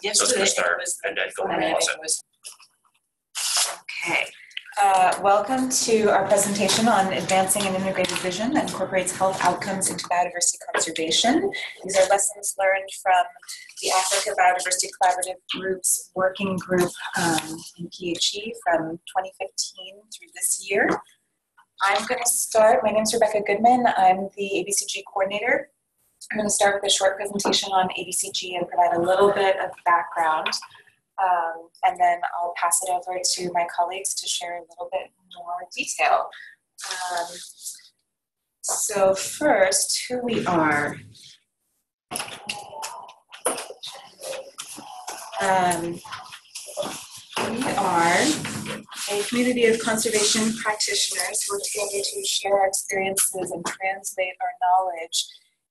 Yesterday just start was, and then go across it. Okay. Welcome to our presentation on advancing an integrated vision that incorporates health outcomes into biodiversity conservation. These are lessons learned from the Africa Biodiversity Collaborative Group's working group in PHE from 2015 through this year. I'm going to start. My name is Rebecca Goodman. I'm the ABCG coordinator. I'm going to start with a short presentation on ABCG and provide a little bit of background. And then I'll pass it over to my colleagues to share a little bit more detail. So first, who we are. We are a community of conservation practitioners who work together to share our experiences and translate our knowledge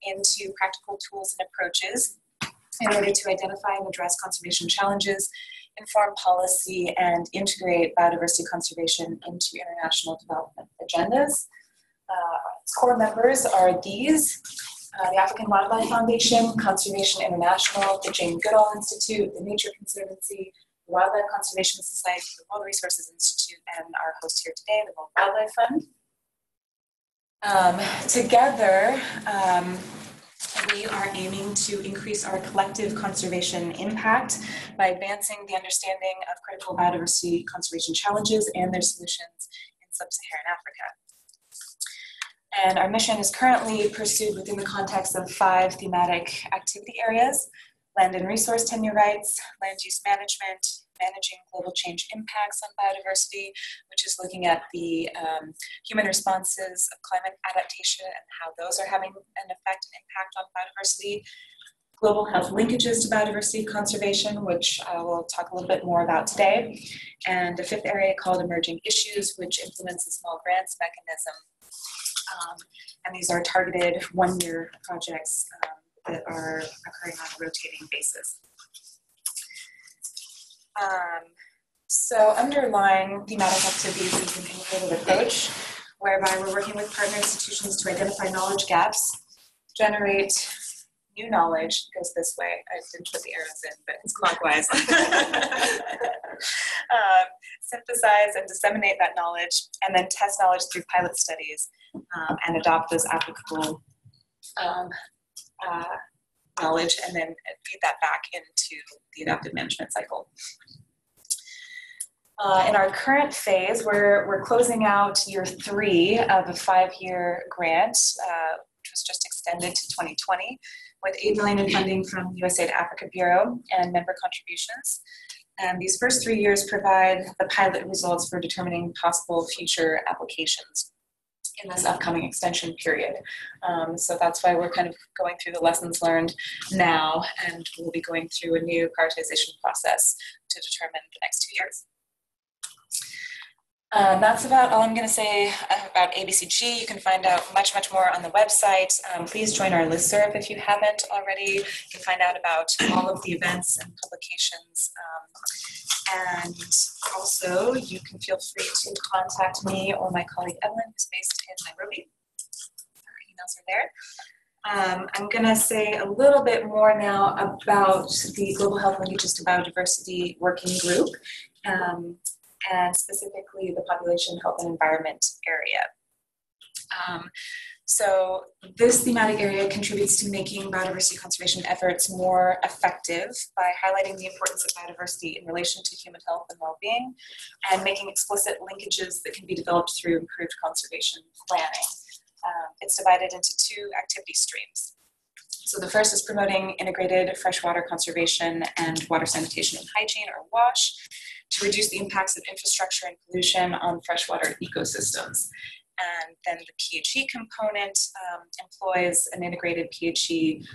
into practical tools and approaches in order to identify and address conservation challenges, inform policy, and integrate biodiversity conservation into international development agendas. Its core members are these: the African Wildlife Foundation, Conservation International, the Jane Goodall Institute, the Nature Conservancy, the Wildlife Conservation Society, the World Resources Institute, and our host here today, the World Wildlife Fund. Together, we are aiming to increase our collective conservation impact by advancing the understanding of critical biodiversity conservation challenges and their solutions in sub-Saharan Africa. And our mission is currently pursued within the context of 5 thematic activity areas: land and resource tenure rights, land use management, managing global change impacts on biodiversity, which is looking at the human responses of climate adaptation and how those are having an effect and impact on biodiversity. Global health linkages to biodiversity conservation, which we'll talk a little bit more about today. And a 5th area called emerging issues, which implements a small grants mechanism. And these are targeted 1-year projects that are occurring on a rotating basis. So underlying thematic activities is an integrated approach whereby we're working with partner institutions to identify knowledge gaps, generate new knowledge. It goes this way. I didn't put the arrows in, but it's clockwise. Synthesize and disseminate that knowledge, and then test knowledge through pilot studies and adopt those applicable knowledge, and then feed that back into the adaptive management cycle. In our current phase, we're closing out year 3 of a 5-year grant, which was just extended to 2020, with $8 million in funding from USAID Africa Bureau and member contributions. And these first 3 years provide the pilot results for determining possible future applications in this upcoming extension period. So that's why we're kind of going through the lessons learned now, and we'll be going through a new prioritization process to determine the next 2 years. That's about all I'm going to say about ABCG. You can find out much more on the website. Please join our listserv if you haven't already. You can find out about all of the events and publications. And also, you can feel free to contact me or my colleague Evelyn, who's based in Nairobi. Our emails are there. I'm going to say a little bit more now about the Global Health Linkages to Biodiversity Working Group, and specifically the Population, Health, and Environment area. So this thematic area contributes to making biodiversity conservation efforts more effective by highlighting the importance of biodiversity in relation to human health and well-being, and making explicit linkages that can be developed through improved conservation planning. It's divided into 2 activity streams. So the first is promoting integrated freshwater conservation and water sanitation and hygiene, or WASH, to reduce the impacts of infrastructure and pollution on freshwater ecosystems. And then the PHE component employs an integrated PHE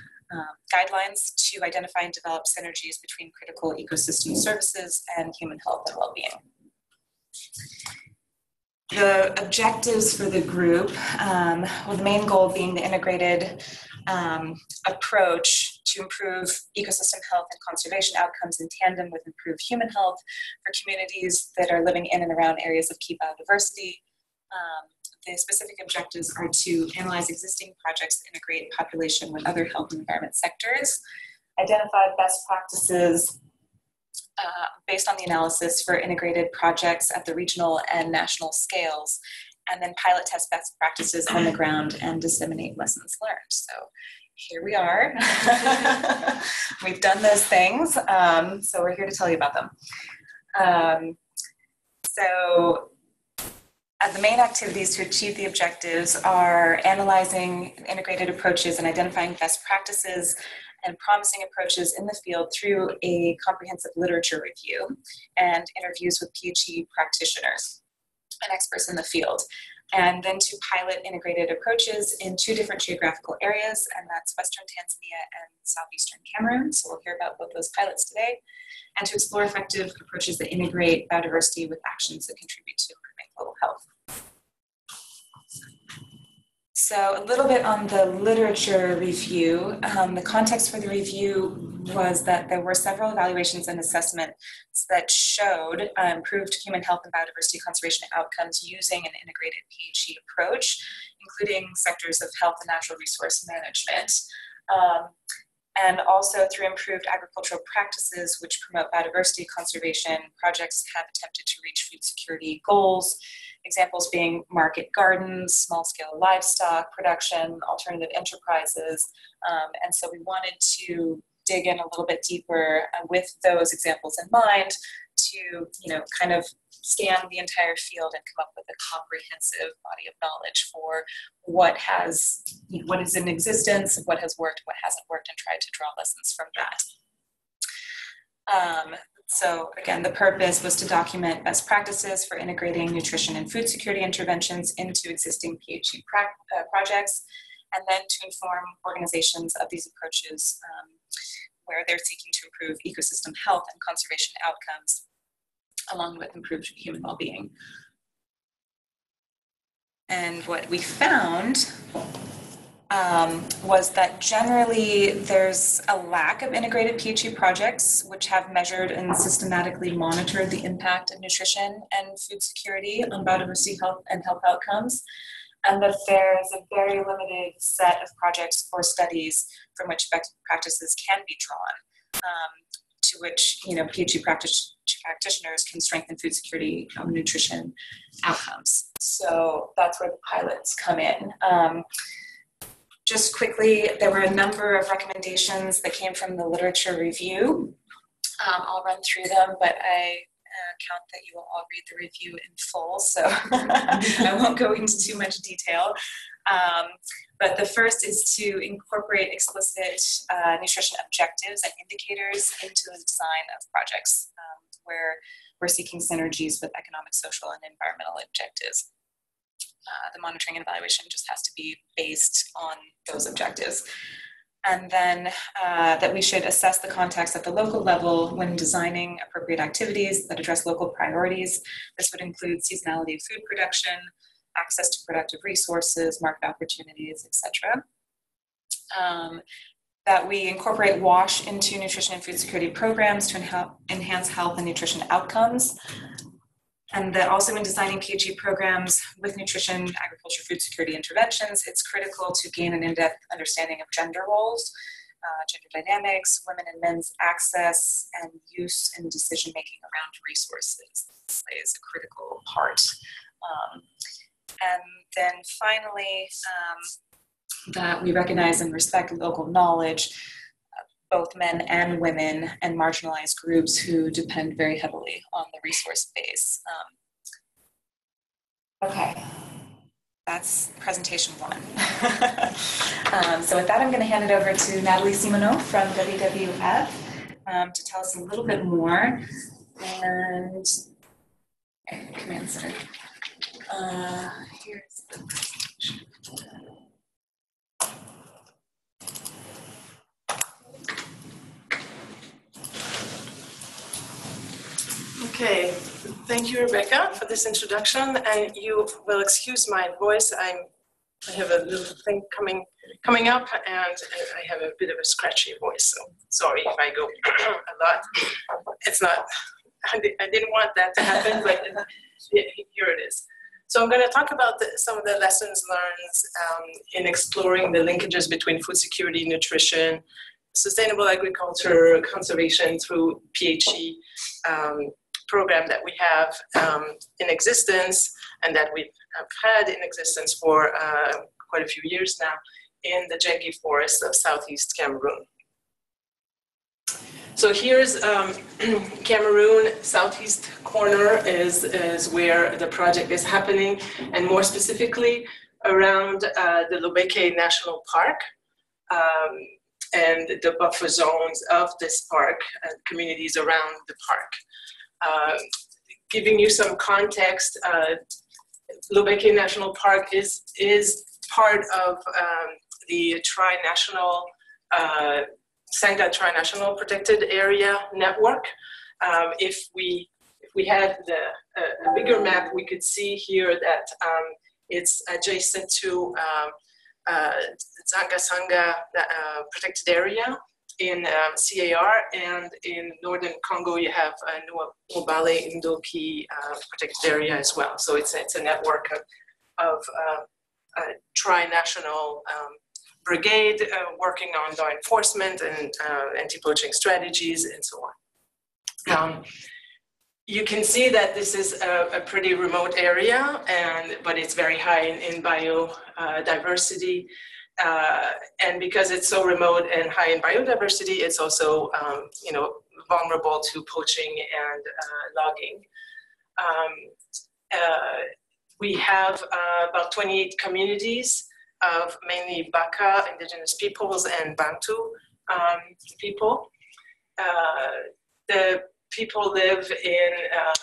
guidelines to identify and develop synergies between critical ecosystem services and human health and well-being. The objectives for the group, well, the main goal being the integrated approach to improve ecosystem health and conservation outcomes in tandem with improved human health for communities that are living in and around areas of key biodiversity. The specific objectives are to analyze existing projects that integrate population with other health and environment sectors, identify best practices based on the analysis for integrated projects at the regional and national scales, and then pilot test best practices on the ground and disseminate lessons learned. So here we are. We've done those things, so we're here to tell you about them. So the main activities to achieve the objectives are analyzing integrated approaches and identifying best practices and promising approaches in the field through a comprehensive literature review and interviews with PhD practitioners and experts in the field. And then to pilot integrated approaches in 2 different geographical areas, and that's Western Tanzania and Southeastern Cameroon. So we'll hear about both those pilots today. And to explore effective approaches that integrate biodiversity with actions that contribute to improving global health. So a little bit on the literature review. The context for the review was that there were several evaluations and assessments that showed improved human health and biodiversity conservation outcomes using an integrated PHE approach, including sectors of health and natural resource management. And also through improved agricultural practices which promote biodiversity conservation, projects have attempted to reach food security goals, examples being market gardens, small-scale livestock production, alternative enterprises. And so we wanted to dig in a little bit deeper with those examples in mind to, kind of scan the entire field and come up with a comprehensive body of knowledge for what is in existence, what has worked, what hasn't worked, and try to draw lessons from that. So again, the purpose was to document best practices for integrating nutrition and food security interventions into existing PHE projects, and then to inform organizations of these approaches where they're seeking to improve ecosystem health and conservation outcomes, along with improved human well-being. And what we found was that generally there's a lack of integrated PHE projects which have measured and systematically monitored the impact of nutrition and food security on biodiversity health and health outcomes, and that there's a very limited set of projects or studies from which best practices can be drawn, to which PHE practitioners can strengthen food security and nutrition outcomes. So that's where the pilots come in. Just quickly, there were a number of recommendations that came from the literature review. I'll run through them, but I count that you will all read the review in full, so I won't go into too much detail. But the first is to incorporate explicit nutrition objectives and indicators into the design of projects where we're seeking synergies with economic, social, and environmental objectives. The monitoring and evaluation just has to be based on those objectives. And then that we should assess the context at the local level when designing appropriate activities that address local priorities. This would include seasonality of food production, access to productive resources, market opportunities, etc. That we incorporate WASH into nutrition and food security programs to enhance health and nutrition outcomes. And that also in designing PHE programs with nutrition, agriculture, food security interventions, it's critical to gain an in-depth understanding of gender roles, gender dynamics, women and men's access and use and decision-making around resources. This plays a critical part. And then finally, that we recognize and respect local knowledge, both men and women and marginalized groups who depend very heavily on the resource base. Okay, that's presentation 1. So with that, I'm going to hand it over to Natalie Simoneau from WWF to tell us a little bit more. And command center. Here's the presentation. Okay, thank you, Rebecca, for this introduction. And you will excuse my voice. I have a little thing coming up, and I have a bit of a scratchy voice. So sorry if I go a lot. It's not. I didn't want that to happen, but here it is. So I'm going to talk about some of the lessons learned in exploring the linkages between food security, nutrition, sustainable agriculture conservation through PHE program that we have in existence and that we have had in existence for quite a few years now in the Jengi forest of southeast Cameroon. So here's Cameroon, southeast corner is where the project is happening, and more specifically around the Lobeke National Park and the buffer zones of this park and communities around the park. Giving you some context, Lobeke National Park is part of the tri-national Sangha Tri-National Protected Area Network. If we had a bigger map, we could see here that it's adjacent to Sangha Protected Area in CAR, and in northern Congo you have Mobale Ndoki Protected Area as well. So it's a network of tri-national brigade working on law enforcement and anti-poaching strategies and so on. You can see that this is a pretty remote area, but it's very high in biodiversity. And because it's so remote and high in biodiversity, it's also vulnerable to poaching and logging. We have about 28 communities of mainly Baka, indigenous peoples, and Bantu people. The people live in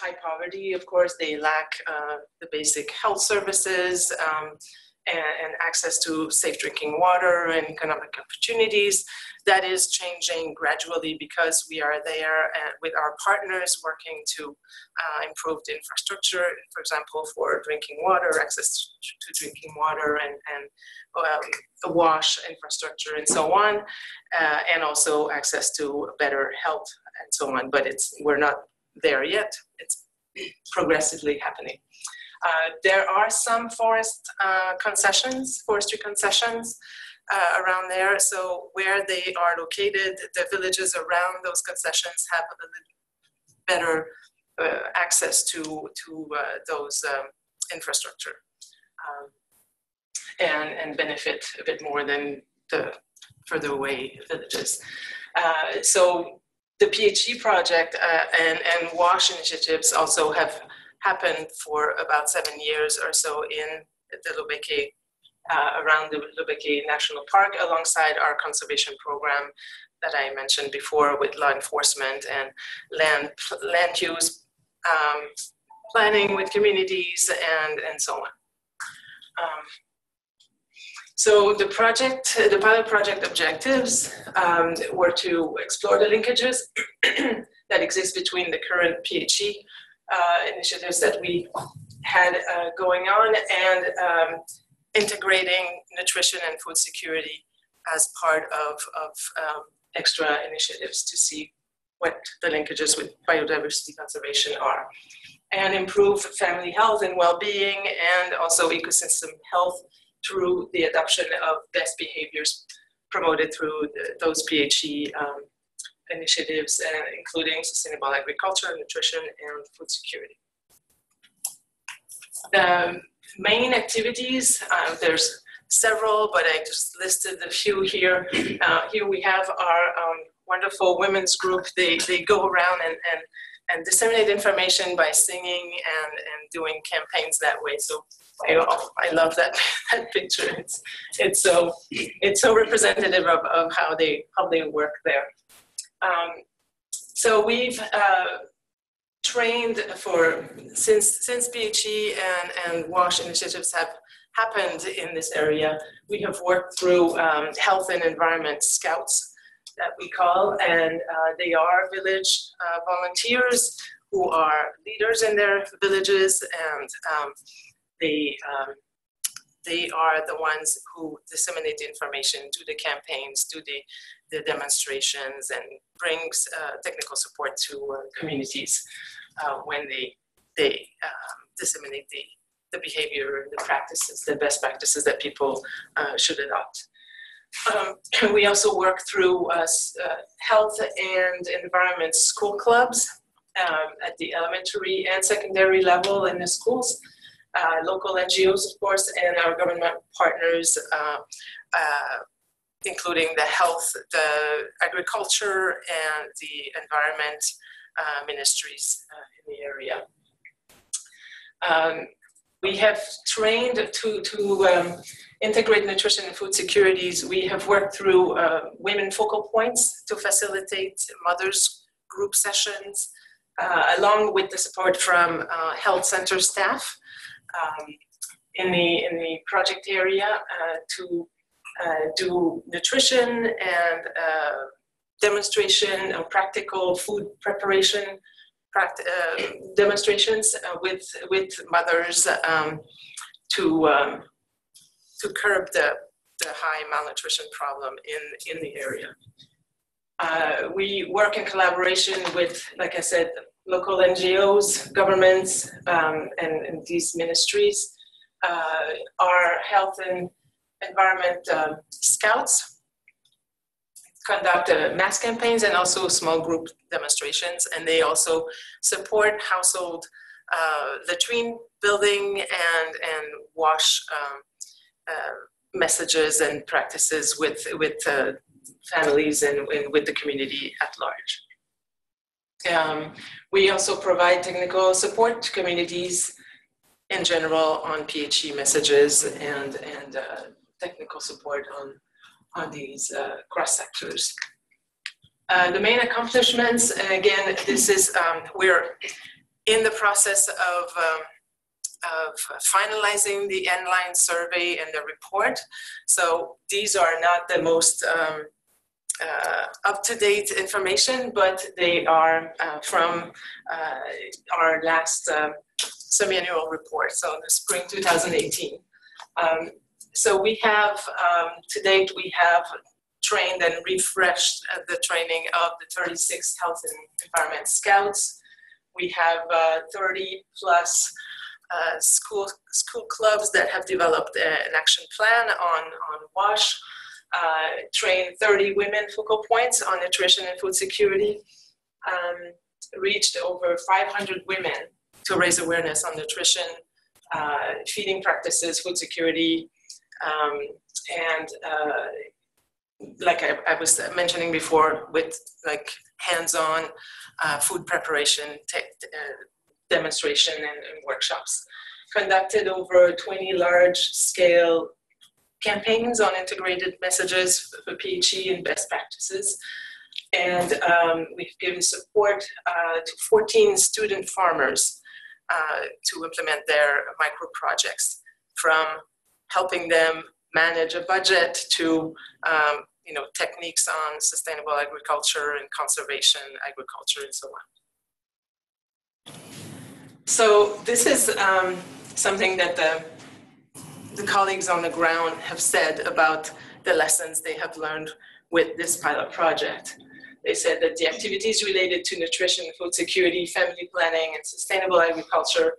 high poverty. Of course, they lack the basic health services and access to safe drinking water and economic opportunities. That is changing gradually because we are there with our partners working to improve the infrastructure, for example, for drinking water, access to drinking water and the wash infrastructure and so on, and also access to better health and so on. But we're not there yet. It's progressively happening. There are some forestry concessions around there. So where they are located, the villages around those concessions have a little better access to those infrastructure and benefit a bit more than the further away villages. So the PHE project and WASH initiatives also have happened for about 7 years or so in the Lobeke, around the Lobeke National Park, alongside our conservation program that I mentioned before with law enforcement and land use planning with communities and so on. So the pilot project objectives were to explore the linkages that exist between the current PHE initiatives that we had going on and integrating nutrition and food security as part of extra initiatives to see what the linkages with biodiversity conservation are, and improve family health and well-being and also ecosystem health through the adoption of best behaviors promoted through those PHE initiatives, including sustainable agriculture, nutrition, and food security. The main activities, there's several, but I just listed a few here. Here we have our wonderful women's group. They go around and disseminate information by singing and doing campaigns that way. So I love that picture. It's so representative of how they work there. So we've trained since PHE and WASH initiatives have happened in this area. We have worked through health and environment scouts that we call, and they are village volunteers who are leaders in their villages, and they are the ones who disseminate the information, do the campaigns, do the demonstrations, and brings technical support to communities when they disseminate the behavior, the practices, the best practices that people should adopt. We also work through health and environment school clubs at the elementary and secondary level in the schools, local NGOs, of course, and our government partners, including the health, the agriculture, and the environment ministries in the area. We have trained to integrate nutrition and food securities. We have worked through women focal points to facilitate mothers group sessions, along with the support from health center staff in the project area to do nutrition and demonstration of practical food preparation demonstrations with mothers to curb the high malnutrition problem in the area. We work in collaboration with, like I said, local NGOs, governments, and these ministries. Our health and environment scouts conduct mass campaigns and also small group demonstrations, and they also support household latrine building and wash messages and practices with families and with the community at large. We also provide technical support to communities in general on PHE messages and technical support on these cross sectors. The main accomplishments, and again, this is, we're in the process of finalizing the N-line survey and the report. So these are not the most up-to-date information, but they are from our last semi-annual report, so in the spring 2018. So we have, to date, we have trained and refreshed the training of the 36 health and environment scouts. We have 30 plus school clubs that have developed an action plan on WASH, trained 30 women focal points on nutrition and food security, reached over 500 women to raise awareness on nutrition, feeding practices, food security, and like I was mentioning before, with like hands-on food preparation, demonstration and workshops. Conducted over 20 large-scale campaigns on integrated messages for PHE and best practices. And we've given support to 14 student farmers to implement their micro projects, from helping them manage a budget to techniques on sustainable agriculture and conservation agriculture and so on. So this is something that the colleagues on the ground have said about the lessons they have learned with this pilot project. They said that the activities related to nutrition, food security, family planning, and sustainable agriculture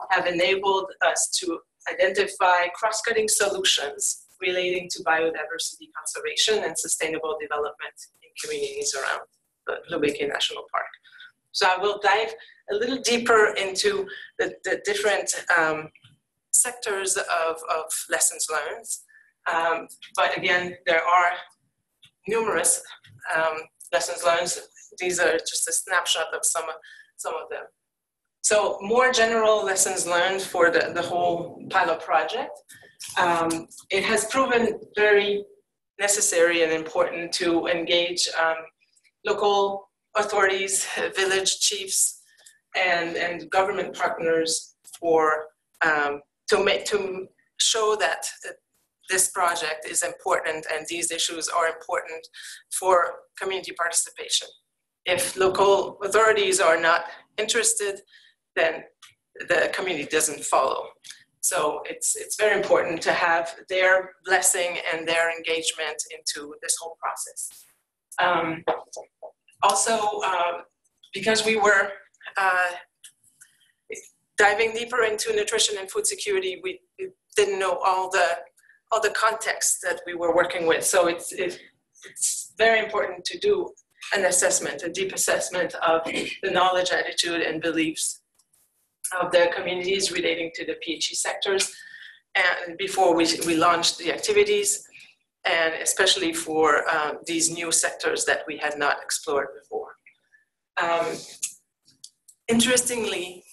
have enabled us to identify cross-cutting solutions relating to biodiversity conservation and sustainable development in communities around the Lubeke National Park. So I will dive a little deeper into the different sectors of lessons learned. But again, there are numerous lessons learned. These are just a snapshot of some of them. So more general lessons learned for the whole pilot project. It has proven very necessary and important to engage local authorities, village chiefs, and government partners for to show that this project is important and these issues are important for community participation. If local authorities are not interested, then the community doesn't follow. So it's very important to have their blessing and their engagement into this whole process. Also, because we were diving deeper into nutrition and food security, we didn't know all all the context that we were working with. So it's very important to do an assessment, a deep assessment of the knowledge, attitude, and beliefs of the communities relating to the PHE sectors, and before we launched the activities, and especially for these new sectors that we had not explored before. Interestingly,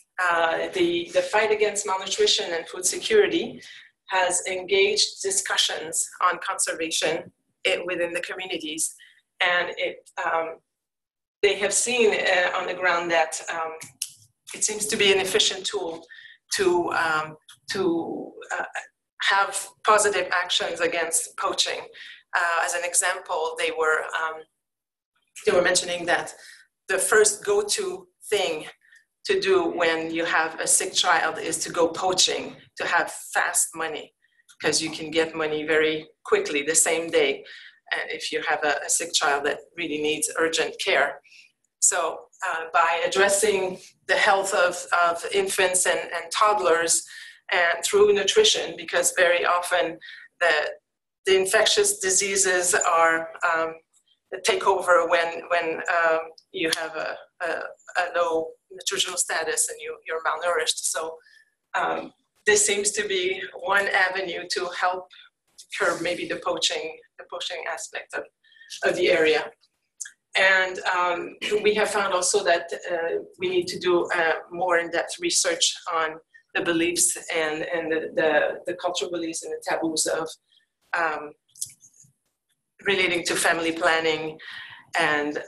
the fight against malnutrition and food security has engaged discussions on conservation within the communities, and they have seen on the ground that it seems to be an efficient tool to have positive actions against poaching. As an example, they were mentioning that the first go-to thing to do when you have a sick child is to go poaching, to have fast money, because you can get money very quickly the same day if you have a sick child that really needs urgent care. So by addressing the health of infants and toddlers and through nutrition, because very often the infectious diseases are take over when you have a low nutritional status and you're malnourished. So this seems to be one avenue to help curb maybe the poaching aspect of the area. And we have found also that we need to do more in-depth research on the beliefs and the cultural beliefs and the taboos of relating to family planning and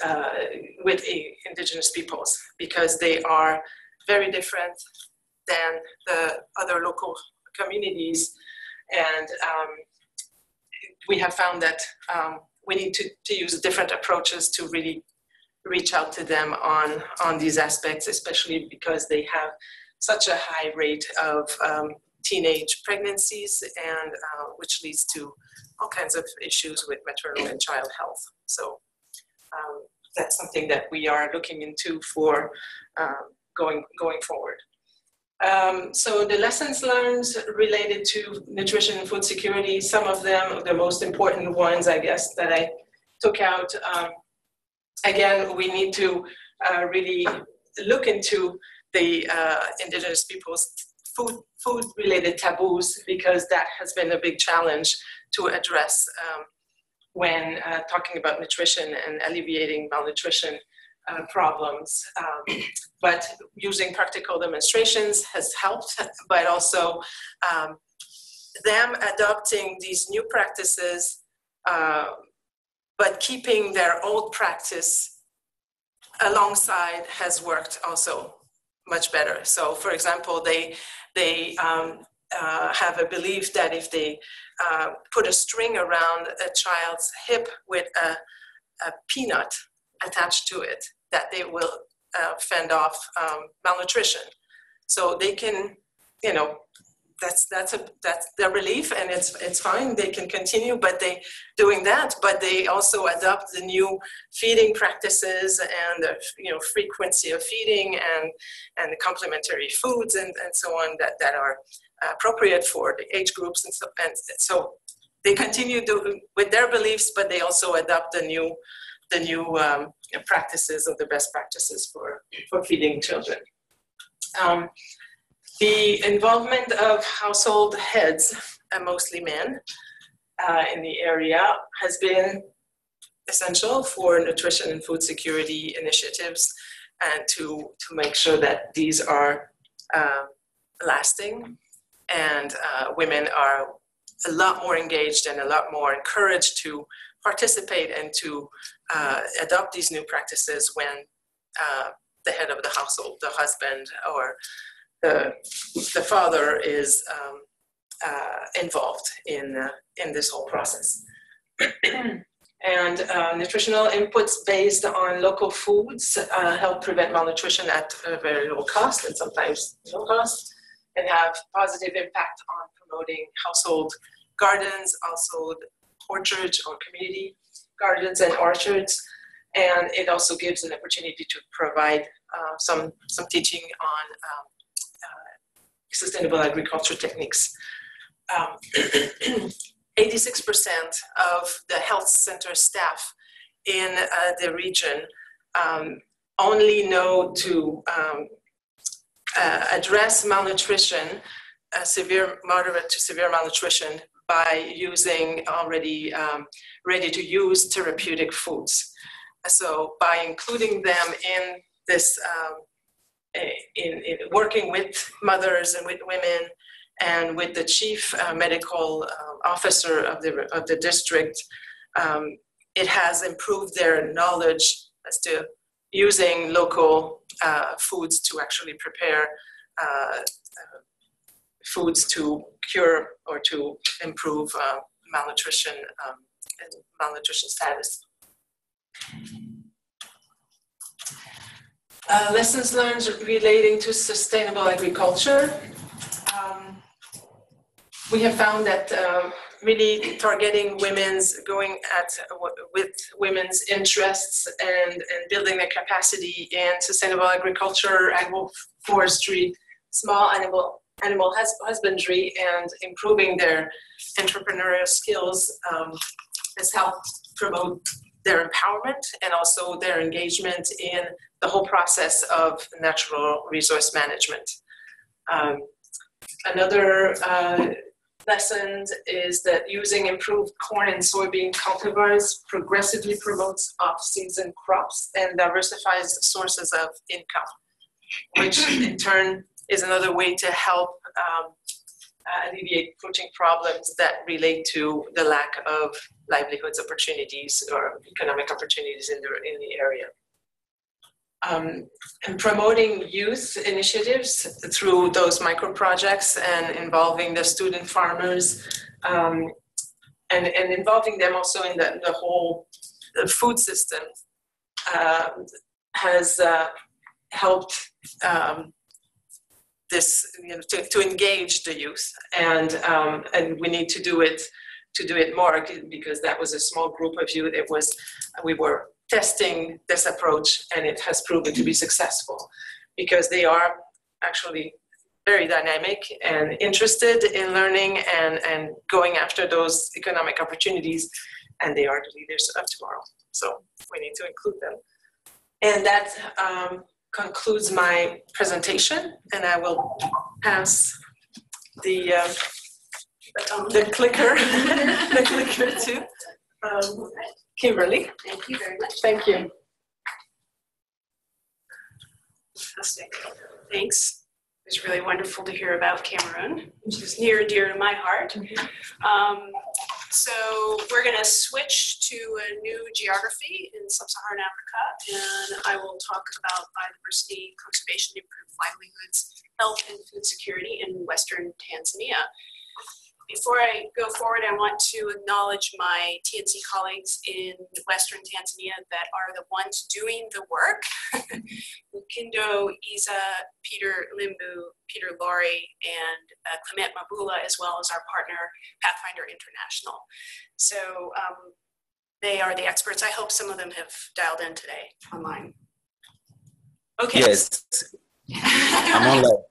with indigenous peoples, because they are very different than the other local communities. And we have found that we need to use different approaches to really reach out to them on these aspects, especially because they have such a high rate of teenage pregnancies, and which leads to all kinds of issues with maternal and child health. So that's something that we are looking into for going forward. So the lessons learned related to nutrition and food security, some of them, the most important ones, I guess, that I took out. Again, we need to really look into the indigenous people's food-related taboos, because that has been a big challenge to address when talking about nutrition and alleviating malnutrition problems. But using practical demonstrations has helped, but also them adopting these new practices, but keeping their old practice alongside has worked also much better. So for example, they have a belief that if they put a string around a child's hip with a peanut attached to it, that they will fend off malnutrition. So they can, that's their belief, and it's fine. They can continue, but they also adopt the new feeding practices and the frequency of feeding and the complementary foods and so on that are appropriate for the age groups, and so they continue with their beliefs, but they also adopt the new practices or the best practices for feeding children. The involvement of household heads, mostly men, in the area has been essential for nutrition and food security initiatives, and to make sure that these are lasting, and women are a lot more engaged and a lot more encouraged to participate and to adopt these new practices when the head of the household, the husband or the father, is involved in this whole process. And nutritional inputs based on local foods help prevent malnutrition at a very low cost, and sometimes no cost, and have positive impact on promoting household gardens, household orchards or community gardens and orchards. And it also gives an opportunity to provide some teaching on sustainable agriculture techniques. 86% of the health center staff in the region only know to address malnutrition, moderate to severe malnutrition, by using already ready-to-use therapeutic foods. So by including them in this, in working with mothers and with women, and with the chief medical officer of the district, it has improved their knowledge as to using local foods to actually prepare foods to cure or to improve malnutrition and malnutrition status. Lessons learned relating to sustainable agriculture. We have found that really targeting with women's interests and building their capacity in sustainable agriculture, agroforestry, small animal husbandry, and improving their entrepreneurial skills has helped promote their empowerment and also their engagement in the whole process of natural resource management. Another lesson is that using improved corn and soybean cultivars progressively promotes off-season crops and diversifies sources of income, which in turn is another way to help alleviate poaching problems that relate to the lack of livelihoods opportunities or economic opportunities in the area. And promoting youth initiatives through those micro projects and involving the student farmers and involving them also in the whole food system has helped this, to engage the youth, and we need to do it more, because that was a small group of youth. We were testing this approach, and it has proven to be successful because they are actually very dynamic and interested in learning and going after those economic opportunities, and they are the leaders of tomorrow. So we need to include them. And that concludes my presentation, and I will pass the clicker to Kimberly. Thank you very much. Thank you. Fantastic. Thanks. It was really wonderful to hear about Cameroon, which is near and dear to my heart. So we're going to switch to a new geography in sub-Saharan Africa, and I will talk about biodiversity, conservation, improved livelihoods, health, and food security in Western Tanzania. Before I go forward, I want to acknowledge my TNC colleagues in Western Tanzania that are the ones doing the work. Lukindo, Isa, Peter Limbu, Peter Laurie, and Clement Mabula, as well as our partner, Pathfinder International. So they are the experts. I hope some of them have dialed in today online. Okay. Yes, I'm online.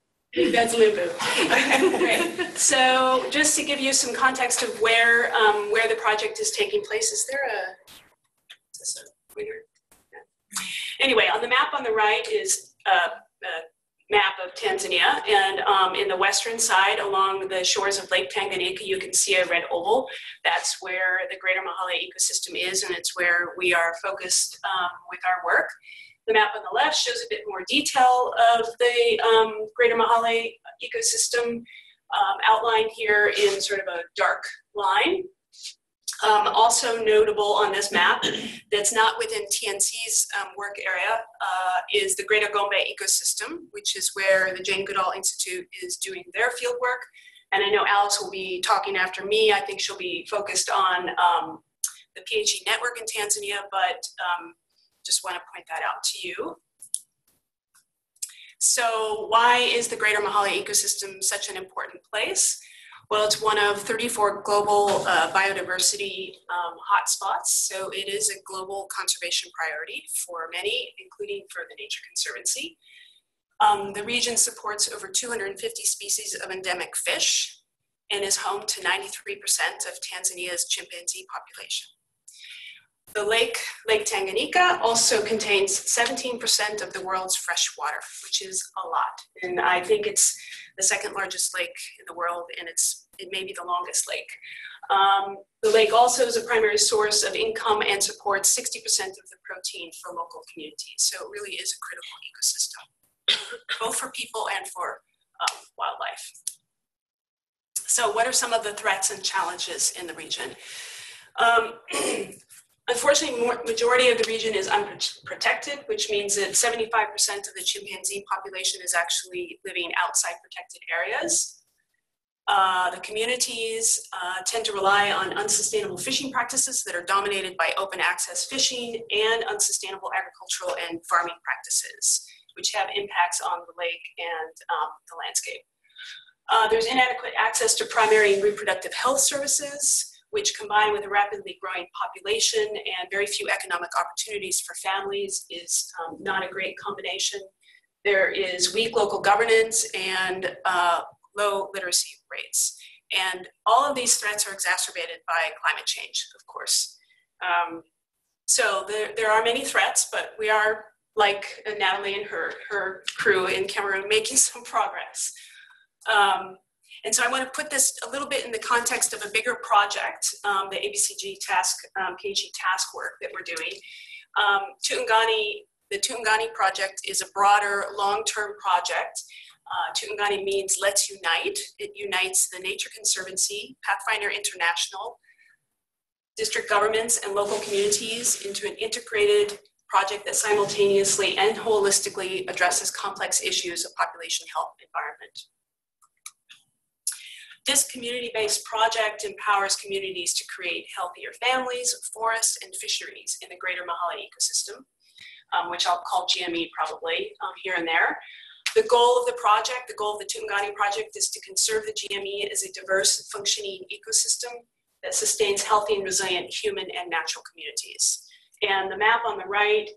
That's Limbu. Great. So just to give you some context of where the project is taking place, is this a pointer? Yeah. Anyway, on the map on the right is a map of Tanzania, and in the western side, along the shores of Lake Tanganyika, you can see a red oval. That's where the Greater Mahale ecosystem is, and it's where we are focused with our work. The map on the left shows a bit more detail of the Greater Mahale ecosystem, outlined here in sort of a dark line. Also notable on this map that's not within TNC's work area is the Greater Gombe ecosystem, which is where the Jane Goodall Institute is doing their field work. And I know Alice will be talking after me. I think she'll be focused on the PhD network in Tanzania, but just want to point that out to you. So why is the Greater Mahale ecosystem such an important place? Well, it's one of 34 global biodiversity hotspots, so it is a global conservation priority for many, including for the Nature Conservancy. The region supports over 250 species of endemic fish, and is home to 93% of Tanzania's chimpanzee population. The Lake Tanganyika also contains 17% of the world's fresh water, which is a lot. And I think it's the second largest lake in the world, and it may be the longest lake. The lake also is a primary source of income and supports 60% of the protein for local communities. So it really is a critical ecosystem, both for people and for wildlife. So what are some of the threats and challenges in the region? Unfortunately, majority of the region is unprotected, which means that 75% of the chimpanzee population is actually living outside protected areas. The communities tend to rely on unsustainable fishing practices that are dominated by open access fishing and unsustainable agricultural and farming practices, which have impacts on the lake and the landscape. There's inadequate access to primary and reproductive health services, which combined with a rapidly growing population and very few economic opportunities for families is not a great combination. There is weak local governance and low literacy rates. And all of these threats are exacerbated by climate change, of course. So there are many threats, but we are, like Natalie and her crew in Cameroon, making some progress. And so I want to put this a little bit in the context of a bigger project, the ABCG PhD task work that we're doing. The Tuungane Project is a broader long-term project. Tuungane means let's unite. It unites the Nature Conservancy, Pathfinder International, district governments, and local communities into an integrated project that simultaneously and holistically addresses complex issues of population health and environment. This community-based project empowers communities to create healthier families, forests, and fisheries in the greater Mahale ecosystem, which I'll call GME probably here and there. The goal of the project, the goal of the Tuungane Project, is to conserve the GME as a diverse, functioning ecosystem that sustains healthy and resilient human and natural communities. And the map on the right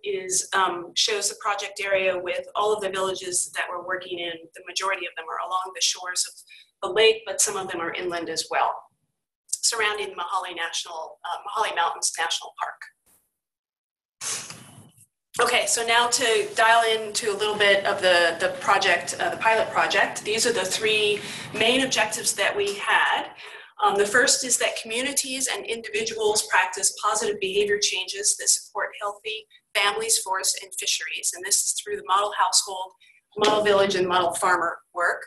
shows the project area with all of the villages that we're working in. The majority of them are along the shores of the lake, but some of them are inland as well, surrounding Mahale Mountains National Park. Okay, so now to dial into a little bit of the project, the pilot project. These are the three main objectives that we had. The first is that communities and individuals practice positive behavior changes that support healthy families, forests, and fisheries. And this is through the model household, model village, and model farmer work.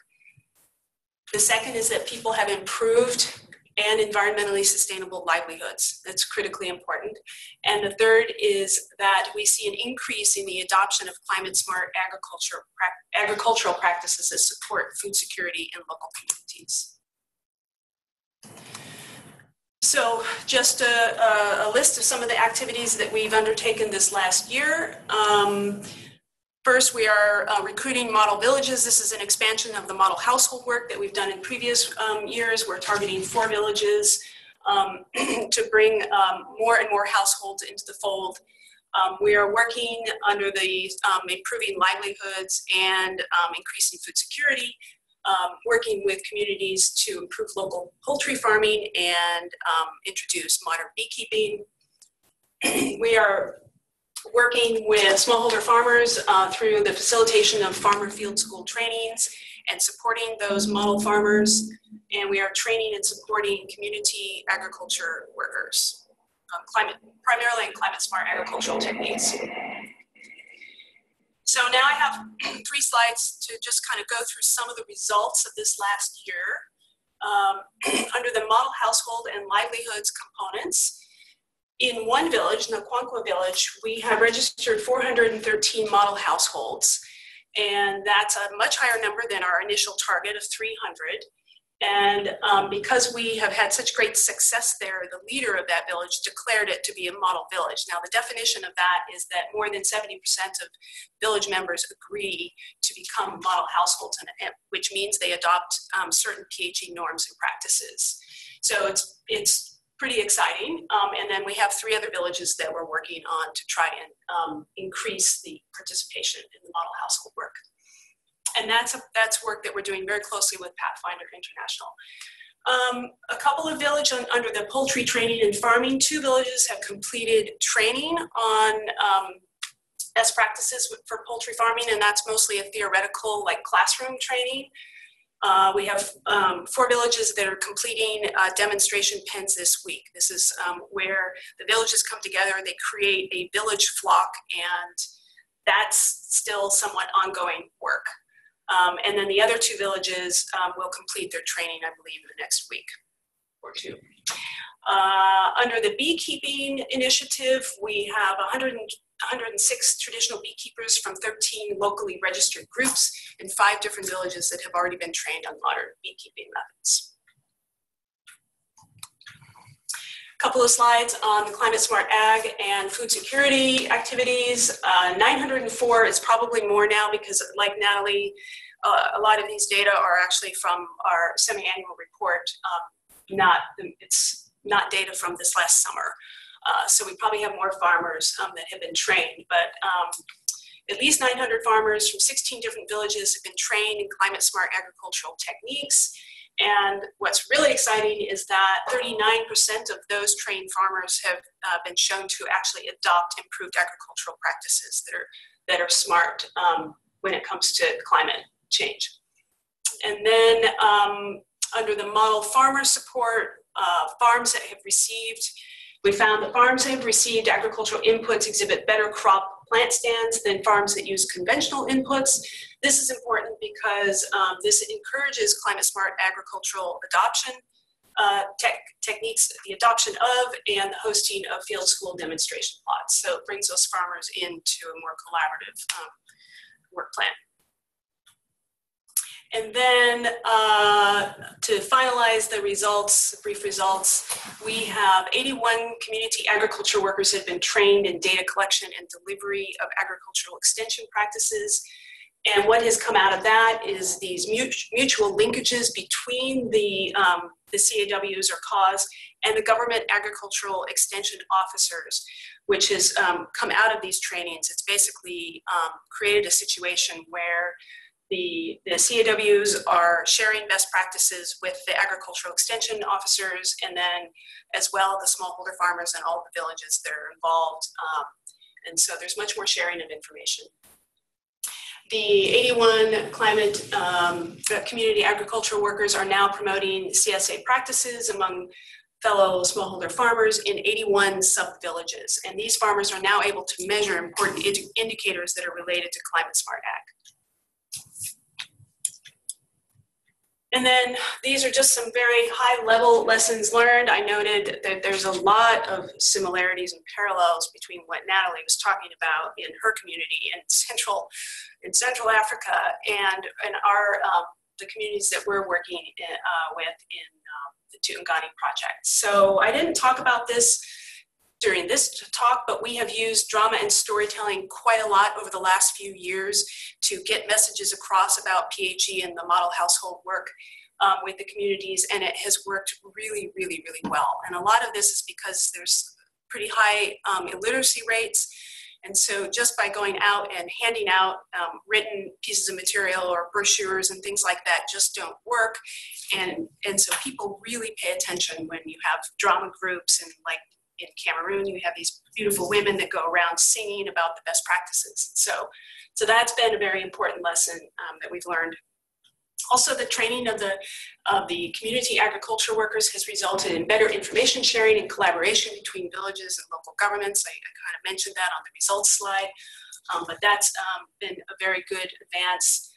The second is that people have improved and environmentally sustainable livelihoods. That's critically important. And the third is that we see an increase in the adoption of climate-smart agricultural practices that support food security in local communities. So just a list of some of the activities that we've undertaken this last year. First, we are recruiting model villages. This is an expansion of the model household work that we've done in previous years. We're targeting 4 villages to bring more and more households into the fold. We are working under the improving livelihoods and increasing food security, working with communities to improve local poultry farming and introduce modern beekeeping. We are working with smallholder farmers through the facilitation of farmer field school trainings and supporting those model farmers. And we are training and supporting community agriculture workers, primarily in climate-smart agricultural techniques. So now I have 3 slides to just kind of go through some of the results of this last year. Under the model household and livelihoods components, in one village, Nkwankwa village, we have registered 413 model households, and that's a much higher number than our initial target of 300. And because we have had such great success there, the leader of that village declared it to be a model village. Now, the definition of that is that more than 70% of village members agree to become model households, which means they adopt certain PHE norms and practices. So it's pretty exciting. And then we have 3 other villages that we're working on to try and increase the participation in the model household work. And that's work that we're doing very closely with Pathfinder International. A couple of villages under the poultry training and farming, 2 villages have completed training on best practices for poultry farming, and that's mostly a theoretical, like classroom training. We have 4 villages that are completing demonstration pens this week. This is where the villages come together and they create a village flock, and that's still somewhat ongoing work. And then the other 2 villages will complete their training, I believe, in the next week or 2. Under the beekeeping initiative, we have 106 traditional beekeepers from 13 locally registered groups in 5 different villages that have already been trained on modern beekeeping methods. A couple of slides on the climate smart ag and food security activities. 904 is probably more now because, like Natalie, a lot of these data are actually from our semi-annual report. It's not data from this last summer. So we probably have more farmers that have been trained, but at least 900 farmers from 16 different villages have been trained in climate smart agricultural techniques. And what's really exciting is that 39% of those trained farmers have been shown to actually adopt improved agricultural practices that are smart when it comes to climate change. And then under the model farmer support, farms that have received, we found that farms that have received agricultural inputs exhibit better crop plant stands than farms that use conventional inputs. This is important because this encourages climate smart agricultural adoption techniques, the adoption of and the hosting of field school demonstration plots. So it brings those farmers into a more collaborative work plan. And then to finalize the results, brief results, we have 81 community agriculture workers have been trained in data collection and delivery of agricultural extension practices. And what has come out of that is these mutual linkages between the CAWs or CAWs and the government agricultural extension officers, which has come out of these trainings. It's basically created a situation where the CAWs are sharing best practices with the agricultural extension officers, and then as well the smallholder farmers and all the villages that are involved. And so there's much more sharing of information. The 81 climate community agricultural workers are now promoting CSA practices among fellow smallholder farmers in 81 sub-villages. And these farmers are now able to measure important indicators that are related to climate smart ag. And then these are just some very high-level lessons learned. I noted that there's a lot of similarities and parallels between what Natalie was talking about in her community in Central Africa and our the communities that we're working with in the Tuungane Project. So I didn't talk about this during this talk, but we have used drama and storytelling quite a lot over the last few years to get messages across about PHE and the model household work with the communities, and it has worked really, really, really well. And a lot of this is because there's pretty high illiteracy rates, and so just by going out and handing out written pieces of material or brochures and things like that just don't work, and so people really pay attention when you have drama groups, and like in Cameroon, you have these beautiful women that go around singing about the best practices. So that's been a very important lesson that we've learned. Also, the training of the community agriculture workers has resulted in better information sharing and collaboration between villages and local governments. I kind of mentioned that on the results slide, but that's been a very good advance.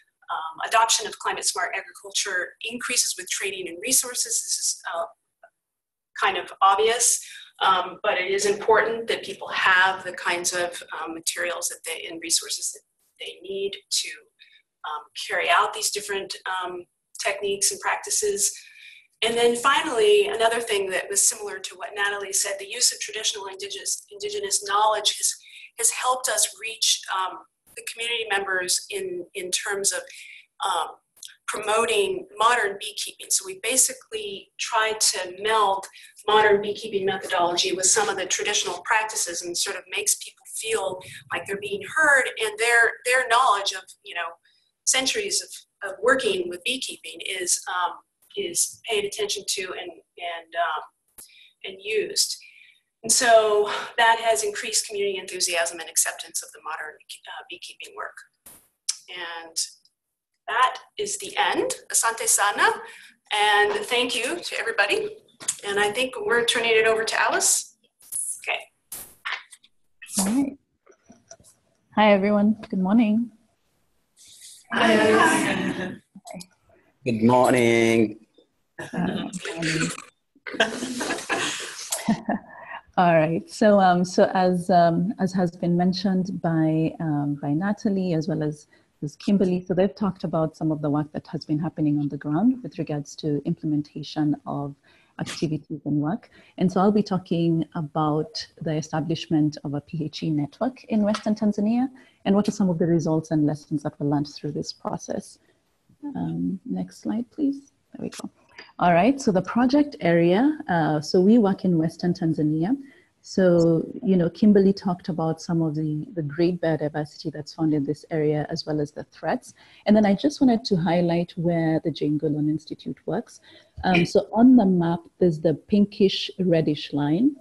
Adoption of climate smart agriculture increases with training and resources. This is kind of obvious. But it is important that people have the kinds of materials and resources that they need to carry out these different techniques and practices. And then finally, another thing that was similar to what Natalie said, the use of traditional indigenous knowledge has helped us reach the community members in terms of promoting modern beekeeping. So we basically tried to meld modern beekeeping methodology with some of the traditional practices, and sort of makes people feel like they're being heard, and their knowledge of centuries of working with beekeeping is is paid attention to and used. And so that has increased community enthusiasm and acceptance of the modern beekeeping work. And that is the end. Asante sana. And thank you to everybody. And I think we're turning it over to Alice. Okay. All right. Hi, everyone. Good morning. Hi, Alice. Good morning. All right. So as has been mentioned by Natalie as well as Kimberly, so they've talked about some of the work that has been happening on the ground with regards to implementation of activities and work. And so I'll be talking about the establishment of a PHE network in Western Tanzania and what are some of the results and lessons that were learned through this process. Next slide, please. There we go. All right, so the project area, so we work in Western Tanzania. So, you know, Kimberly talked about some of the great biodiversity that's found in this area, as well as the threats. And then I just wanted to highlight where the Jane Goodall Institute works. So on the map, there's the pinkish reddish line,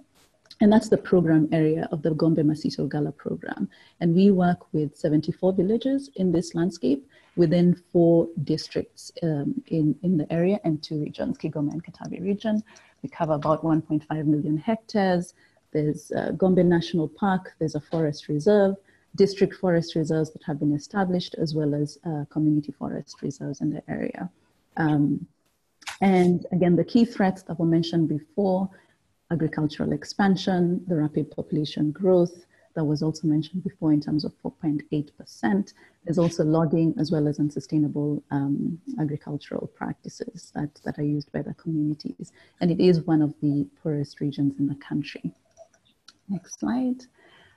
and that's the program area of the Gombe Masito Gala program. And we work with 74 villages in this landscape within 4 districts in the area and 2 regions, Kigoma and Katavi region. We cover about 1.5 million hectares. There's Gombe National Park, there's a forest reserve, district forest reserves that have been established, as well as community forest reserves in the area. And again, the key threats that were mentioned before, agricultural expansion, the rapid population growth, that was also mentioned before in terms of 4.8%. There's also logging as well as unsustainable agricultural practices that are used by the communities. And it is one of the poorest regions in the country. Next slide.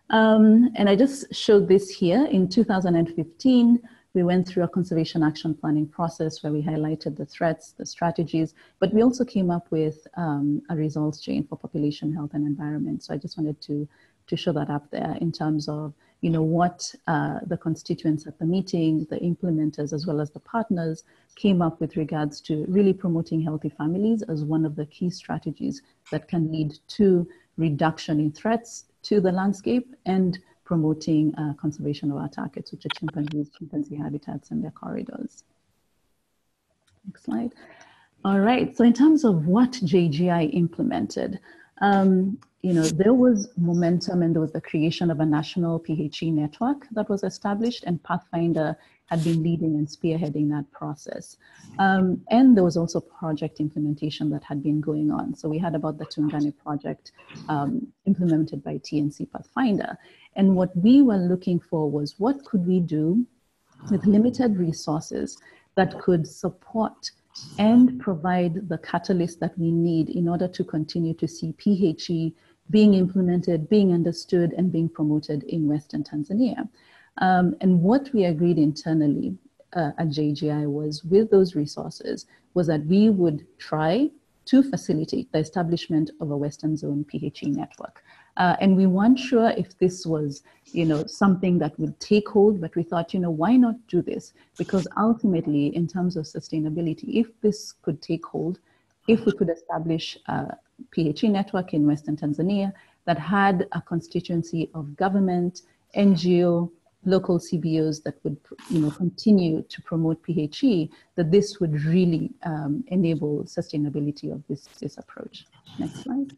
And I just showed this here. In 2015, we went through a conservation action planning process where we highlighted the threats, the strategies, but we also came up with a results chain for population health and environment. So I just wanted to show that up there in terms of, you know, what the constituents at the meeting, the implementers, as well as the partners came up with regards to really promoting healthy families as one of the key strategies that can lead to reduction in threats to the landscape and promoting conservation of our targets, which are chimpanzees, chimpanzee habitats, and their corridors. Next slide. All right, so in terms of what JGI implemented, you know, there was momentum and there was the creation of a national PHE network that was established, and Pathfinder had been leading and spearheading that process. And there was also project implementation that had been going on. So we had about the Tuungane Project implemented by TNC Pathfinder. And what we were looking for was what could we do with limited resources that could support and provide the catalyst that we need in order to continue to see PHE being implemented, being understood, and being promoted in Western Tanzania. And what we agreed internally at JGI was, with those resources, was that we would try to facilitate the establishment of a Western Zone PHE network. And we weren't sure if this was, you know, something that would take hold, but we thought, you know, why not do this? Because ultimately, in terms of sustainability, if this could take hold, if we could establish a PHE network in Western Tanzania that had a constituency of government, NGO, local CBOs that would, you know, continue to promote PHE, that this would really enable sustainability of this approach. Next slide.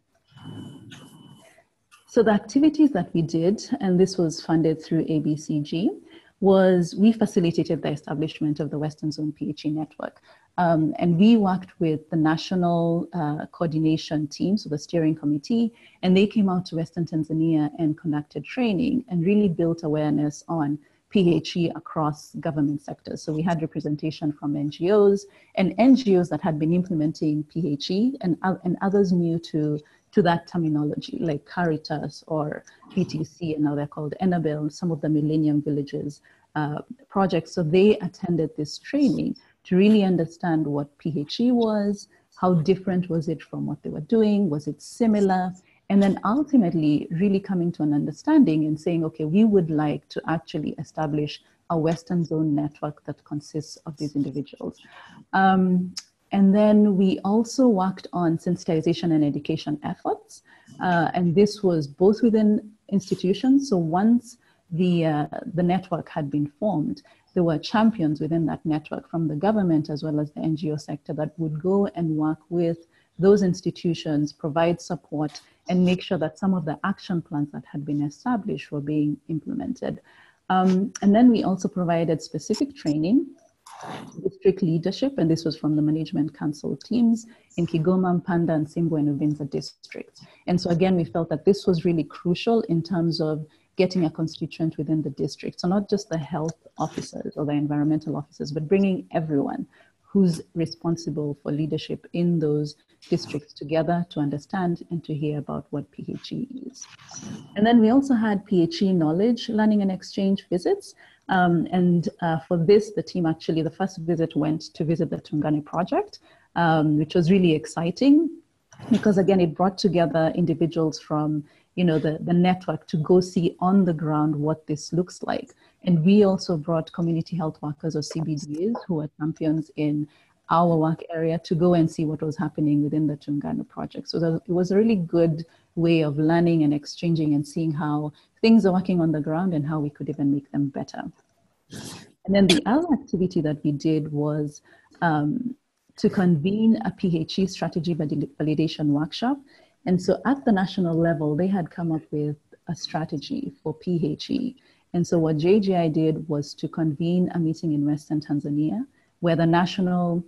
So the activities that we did, and this was funded through ABCG, was we facilitated the establishment of the Western Zone PHE network. And we worked with the national coordination team, so the steering committee, and they came out to Western Tanzania and conducted training and really built awareness on PHE across government sectors. So we had representation from NGOs and NGOs that had been implementing PHE and others new to that terminology, like Caritas or PTC, and now they're called Enabel, some of the Millennium Villages projects. So they attended this training to really understand what PHE was, how different was it from what they were doing, was it similar, and then ultimately really coming to an understanding and saying, okay, we would like to actually establish a Western Zone network that consists of these individuals. And then we also worked on sensitization and education efforts. And this was both within institutions. So once the network had been formed, there were champions within that network from the government as well as the NGO sector that would go and work with those institutions, provide support, and make sure that some of the action plans that had been established were being implemented. And then we also provided specific training, district leadership, and this was from the management council teams in Kigoma, Mpanda, and Simbwe and Uvinza districts. And so again, we felt that this was really crucial in terms of getting a constituent within the district. So not just the health officers or the environmental officers, but bringing everyone who's responsible for leadership in those districts together to understand and to hear about what PHE is. And then we also had PHE knowledge, learning and exchange visits. For this, the team actually, the first visit went to visit the Tuungane Project, which was really exciting because again, it brought together individuals from the network to go see on the ground what this looks like. And we also brought community health workers or CBDs who are champions in our work area to go and see what was happening within the Tuungane Project. So it was a really good way of learning and exchanging and seeing how things are working on the ground and how we could even make them better. And then the other activity that we did was to convene a PHE strategy validation workshop. And so at the national level, they had come up with a strategy for PHE. And so what JGI did was to convene a meeting in Western Tanzania where the national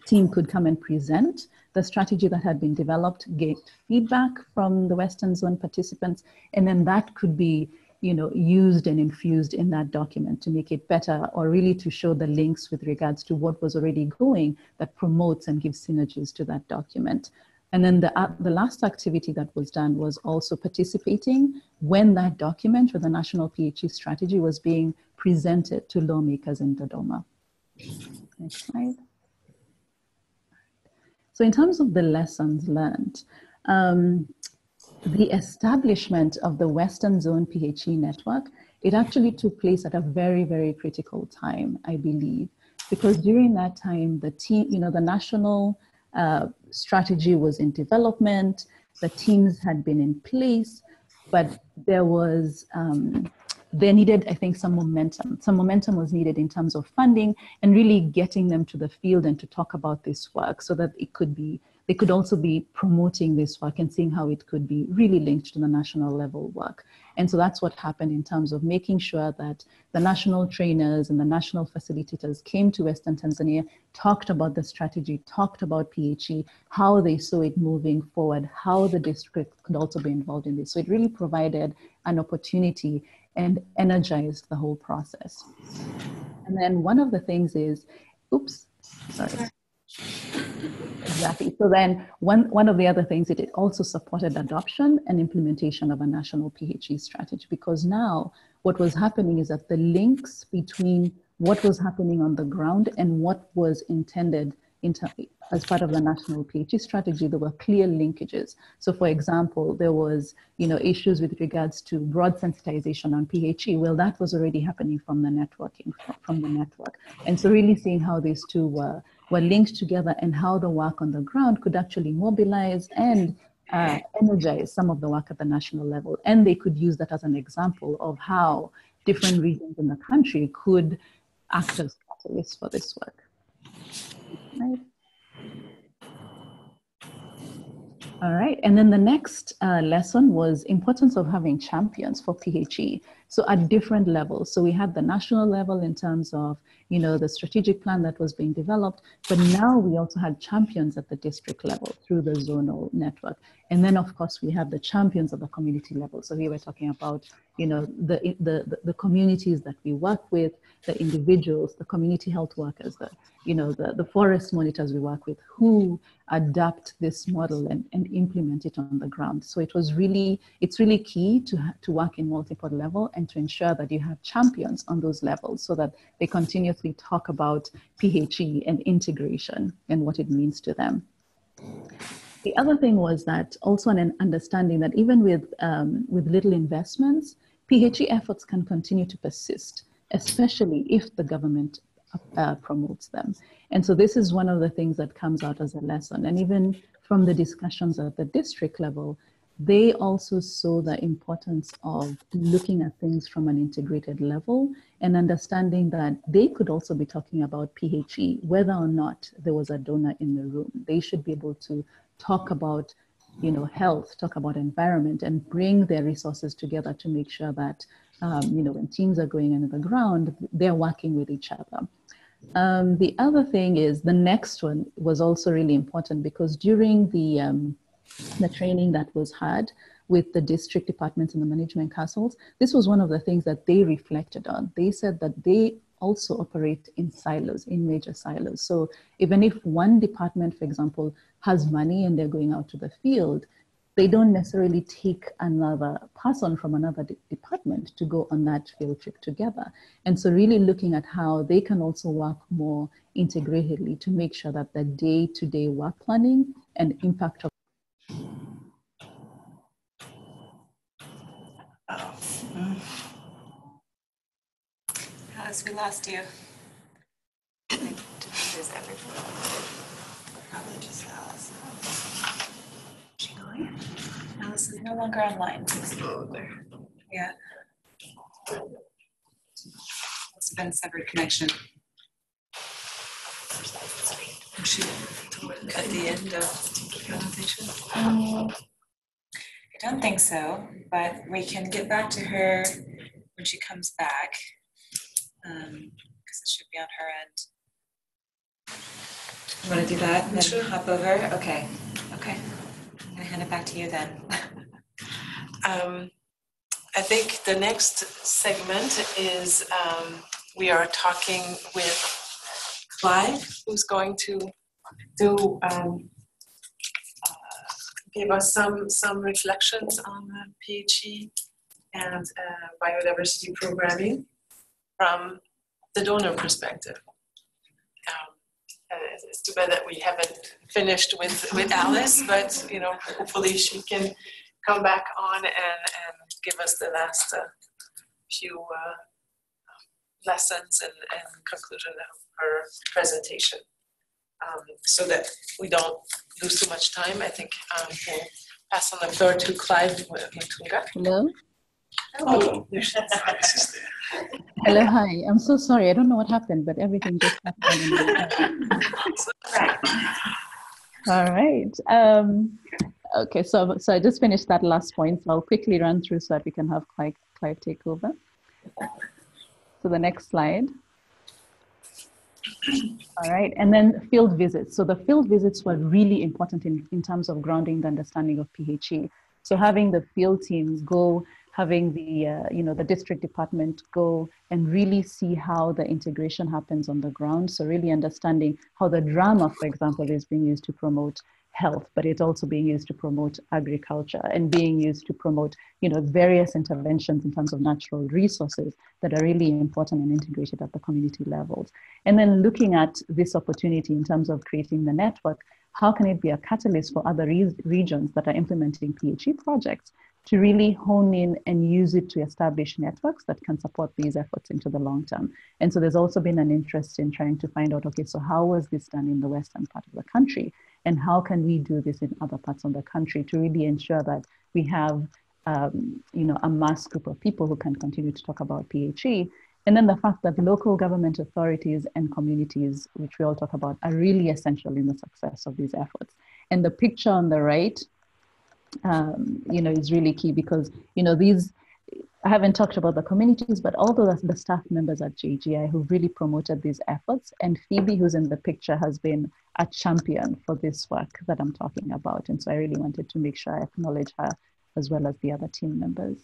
team could come and present the strategy that had been developed, get feedback from the Western Zone participants, and then that could be used and infused in that document to make it better, or really to show the links with regards to what was already going that promotes and gives synergies to that document. And then the last activity that was done was also participating when that document for the national PHE strategy was being presented to lawmakers in Dodoma. Next slide. So in terms of the lessons learned, the establishment of the Western Zone PHE network, it actually took place at a very, very critical time, I believe, because during that time, the team, the national strategy was in development, the teams had been in place, but there was, they needed, I think, some momentum. Some momentum was needed in terms of funding and really getting them to the field and to talk about this work so that it could be, they could also be promoting this work and seeing how it could be really linked to the national level work. And so that's what happened in terms of making sure that the national trainers and the national facilitators came to Western Tanzania, talked about the strategy, talked about PHE, how they saw it moving forward, how the district could also be involved in this. So it really provided an opportunity and energized the whole process. And then one of the things is, oops, sorry. Exactly. So then one of the other things, it also supported adoption and implementation of a national PHE strategy, because now what was happening is that the links between what was happening on the ground and what was intended as part of the national PHE strategy, there were clear linkages. So for example, there was issues with regards to broad sensitization on PHE. Well, that was already happening from the networking, from the network. And so really seeing how these two were linked together and how the work on the ground could actually mobilize and energize some of the work at the national level. And they could use that as an example of how different regions in the country could act as catalysts for this work. Right. All right, and then the next lesson was importance of having champions for PHE. So at different levels. So we had the national level in terms of, the strategic plan that was being developed, but now we also had champions at the district level through the zonal network. And then of course we have the champions of the community level. So we were talking about, the communities that we work with, the individuals, the community health workers, the forest monitors we work with, who adapt this model and implement it on the ground. So it's really key to work in multiple levels and to ensure that you have champions on those levels so that they continuously talk about PHE and integration and what it means to them. The other thing was that also an understanding that even with little investments, PHE efforts can continue to persist, especially if the government promotes them. And so this is one of the things that comes out as a lesson. And even from the discussions at the district level, they also saw the importance of looking at things from an integrated level and understanding that they could also be talking about PHE, whether or not there was a donor in the room. They should be able to talk about, you know, health, talk about environment, and bring their resources together to make sure that, you know, when teams are going into the ground, they're working with each other. The other thing is the next one was also really important because during the training that was had with the district departments and the management castles, this was one of the things that they reflected on. They said that they also operate in silos, in major silos. So even if one department, for example, has money and they're going out to the field, they don't necessarily take another person from another department to go on that field trip together. And so really looking at how they can also work more integratedly to make sure that the day-to-day work planning and impact of Alice, we lost you. There's everything. Probably just Alice. She going? Alice is no longer online. Oh, there. Yeah. It's been severed connection. She at the end of the presentation. I don't think so, but we can get back to her when she comes back, because it should be on her end. You want to do that and then hop over? Okay. Okay. I'm going to hand it back to you then. I think the next segment is we are talking with Clive, who's going to do give us some reflections on PHE and biodiversity programming from the donor perspective. It's too bad that we haven't finished with Alice, but you know, hopefully she can come back on and give us the last few lessons and conclusion of her presentation. So that we don't lose too much time, I think we'll pass on the floor to Clive Mutunga. Hello? Oh, Hello, hi. I'm so sorry. I don't know what happened, but everything just happened. All right. Okay, so I just finished that last point. So I'll quickly run through so that we can have Clive take over. So the next slide. All right, and then field visits. So the field visits were really important in terms of grounding the understanding of PHE. So having the field teams go, having the the district department go and really see how the integration happens on the ground. So really understanding how the drama, for example, is being used to promote health, but it's also being used to promote agriculture and being used to promote, various interventions in terms of natural resources that are really important and integrated at the community levels. And then looking at this opportunity in terms of creating the network, how can it be a catalyst for other regions that are implementing PHE projects to really hone in and use it to establish networks that can support these efforts into the long term. And so there's also been an interest in trying to find out, okay, so how was this done in the western part of the country? And how can we do this in other parts of the country to really ensure that we have, a mass group of people who can continue to talk about PHE? And then the fact that local government authorities and communities, which we all talk about, are really essential in the success of these efforts. And the picture on the right, is really key because, I haven't talked about the communities, but also the staff members at JGI who really promoted these efforts. And Phoebe, who's in the picture, has been a champion for this work that I'm talking about. And so I really wanted to make sure I acknowledge her as well as the other team members.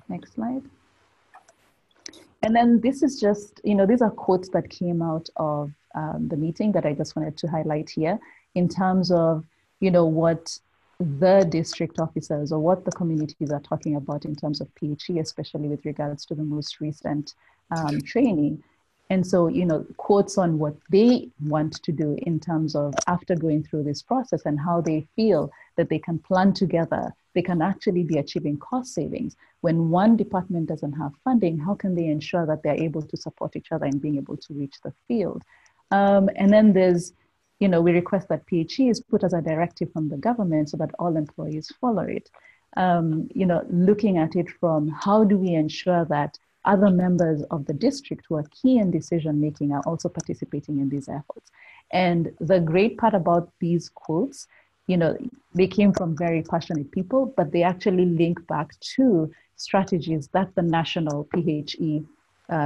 Next slide. And then this is just, these are quotes that came out of the meeting that I just wanted to highlight here in terms of, what the district officers or what the communities are talking about in terms of PHE, especially with regards to the most recent training. And so, quotes on what they want to do in terms of after going through this process and how they feel that they can plan together, they can actually be achieving cost savings. When one department doesn't have funding, how can they ensure that they're able to support each other in being able to reach the field? And then there's, we request that PHE is put as a directive from the government so that all employees follow it. Looking at it from how do we ensure that other members of the district who are key in decision making are also participating in these efforts. And the great part about these quotes, they came from very passionate people, but they actually link back to strategies that the national PHE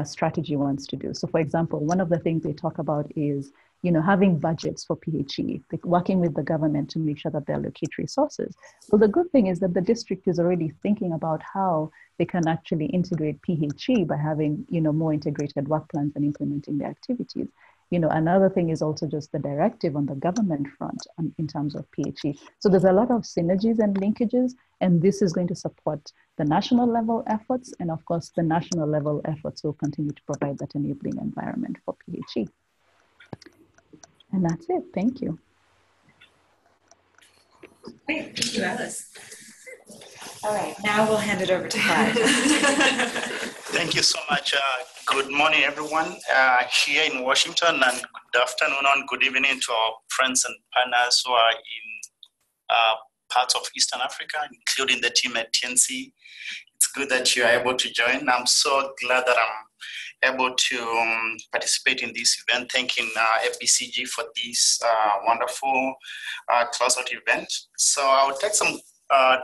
strategy wants to do. So for example, one of the things they talk about is, having budgets for PHE, working with the government to make sure that they allocate resources. Well, the good thing is that the district is already thinking about how they can actually integrate PHE by having, more integrated work plans and implementing the activities. Another thing is also just the directive on the government front in terms of PHE. So there's a lot of synergies and linkages, and this is going to support the national level efforts. And of course, the national level efforts will continue to provide that enabling environment for PHE. And that's it. Thank you. Great. Thank you, Alice. All right, now we'll hand it over to Clyde. Thank you so much. Good morning, everyone here in Washington, and good afternoon and good evening to our friends and partners who are in parts of Eastern Africa, including the team at TNC. It's good that you are able to join. I'm so glad that I'm able to participate in this event. Thanking ABCG for this wonderful closeout event. So I'll take some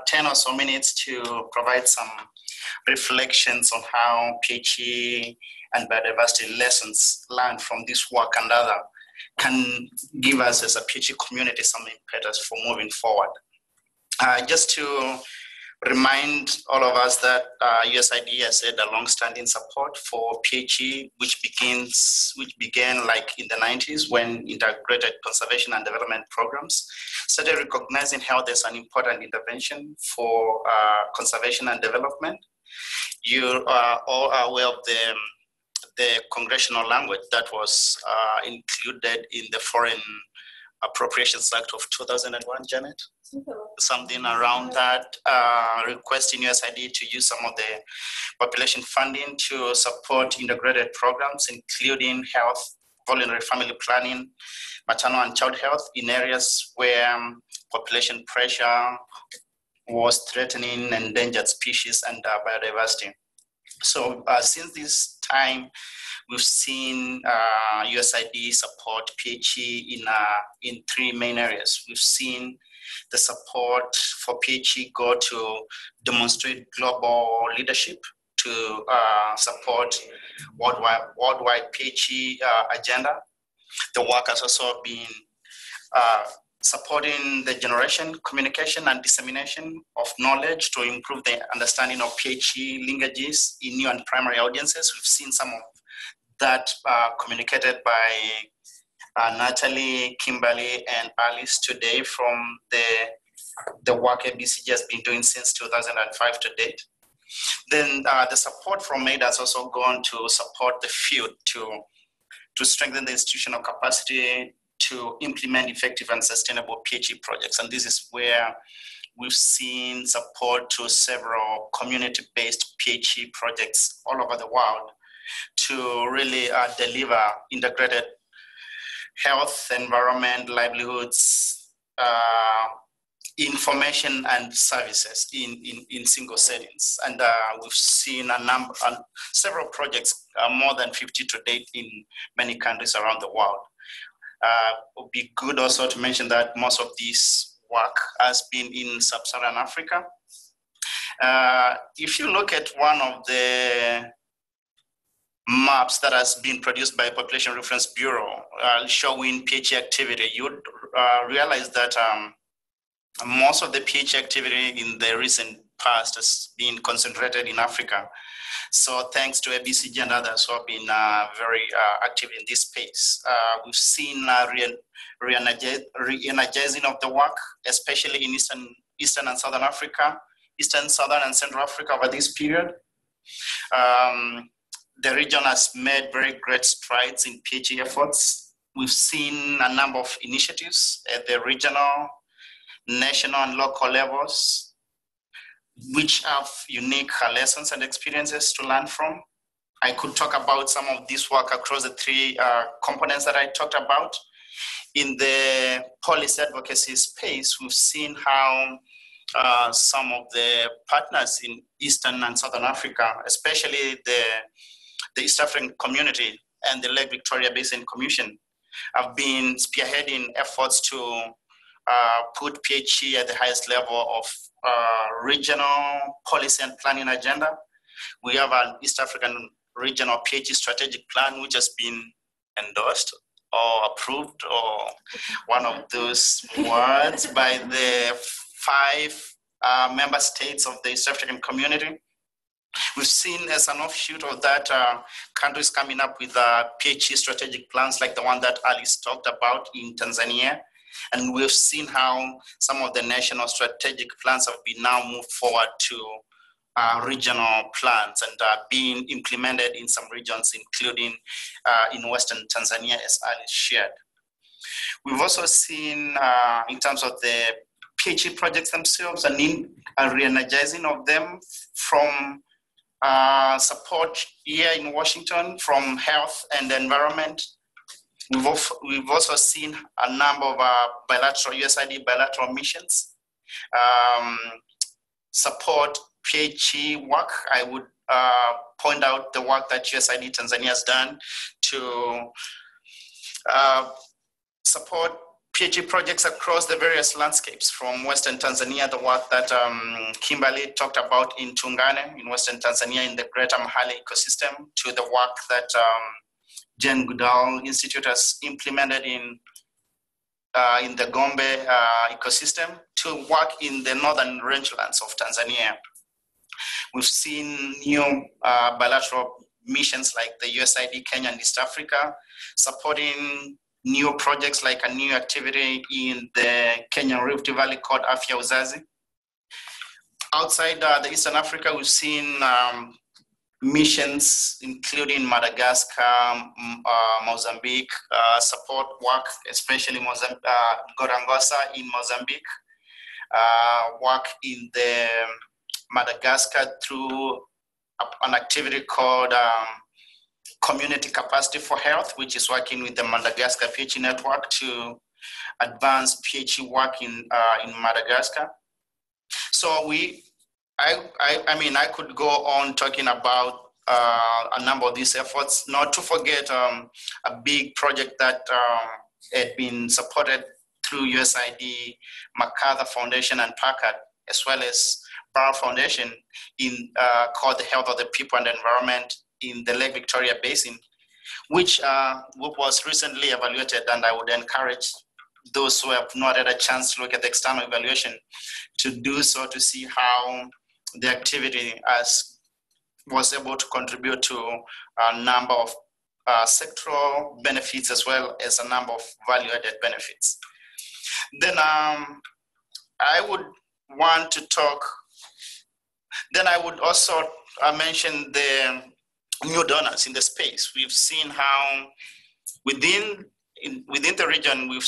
10 or so minutes to provide some reflections on how PHE and biodiversity lessons learned from this work and other can give us as a PHE community some impetus for moving forward. Just to remind all of us that USID has had a long-standing support for PHE, which began like in the 90s when integrated conservation and development programs started recognizing how there's an important intervention for conservation and development. You are all aware of the congressional language that was included in the Foreign Appropriations Act of 2001, Janet? Something around that, requesting USID to use some of the population funding to support integrated programs, including health, voluntary family planning, maternal and child health in areas where population pressure was threatening endangered species and biodiversity. So since this time, we've seen USID support PHE in three main areas. We've seen the support for PHE go to demonstrate global leadership to support worldwide PHE agenda. The work has also been supporting the generation, communication, and dissemination of knowledge to improve the understanding of PHE linkages in new and primary audiences. We've seen some of that communicated by Natalie, Kimberly, and Alice today from the work ABCG has been doing since 2005 to date. Then the support from AID has also gone to support the field to strengthen the institutional capacity to implement effective and sustainable PHE projects. And this is where we've seen support to several community-based PHE projects all over the world to really deliver integrated health, environment, livelihoods, information and services in single settings. And we've seen several projects, more than 50 to date in many countries around the world. It would be good also to mention that most of this work has been in sub-Saharan Africa. If you look at one of the maps that has been produced by Population Reference Bureau showing PHE activity, you would realize that most of the PHE activity in the recent past has been concentrated in Africa. So thanks to ABCG and others who have been very active in this space. We've seen re-energizing of the work, especially in Eastern and Southern Africa, Eastern, Southern and Central Africa over this period. the region has made very great strides in PhD efforts. We've seen a number of initiatives at the regional, national, and local levels, which have unique lessons and experiences to learn from. I could talk about some of this work across the three components that I talked about. In the policy advocacy space, we've seen how some of the partners in Eastern and Southern Africa, especially the East African community and the Lake Victoria Basin Commission, have been spearheading efforts to put PHE at the highest level of regional policy and planning agenda. We have an East African regional PHE strategic plan, which has been endorsed or approved, or one of those words, by the 5 member states of the East African community. We've seen as an offshoot of that, countries coming up with PHE strategic plans like the one that Alice talked about in Tanzania. And we've seen how some of the national strategic plans have been now moved forward to regional plans and being implemented in some regions, including in Western Tanzania, as Alice shared. We've also seen, in terms of the PHE projects themselves, a re-energizing of them from support here in Washington, from health and environment. We've also seen a number of USAID bilateral missions support PHE work. I would point out the work that USAID Tanzania has done to support PHE projects across the various landscapes, from Western Tanzania, the work that Kimberly talked about in Tuungane, in Western Tanzania, in the greater Mahale ecosystem, to the work that Jane Goodall Institute has implemented in the Gombe ecosystem, to work in the northern rangelands of Tanzania. We've seen new bilateral missions like the USAID Kenya and East Africa, supporting new projects like a new activity in the Kenyan Rift Valley called Afya Uzazi. Outside the Eastern Africa, we've seen missions including Madagascar, Mozambique, support work, especially Gorangosa in Mozambique, work in the Madagascar through an activity called Community Capacity for Health, which is working with the Madagascar PHE network to advance PHE work in Madagascar. So I could go on talking about a number of these efforts, not to forget a big project that had been supported through USAID, MacArthur Foundation and Packard, as well as Barr Foundation, called the Health of the People and Environment in the Lake Victoria Basin, which was recently evaluated, and I would encourage those who have not had a chance to look at the external evaluation to do so, to see how the activity was able to contribute to a number of sectoral benefits as well as a number of value-added benefits. Then I would want to talk, then I would also mention the new donors in the space. We've seen how within the region, we've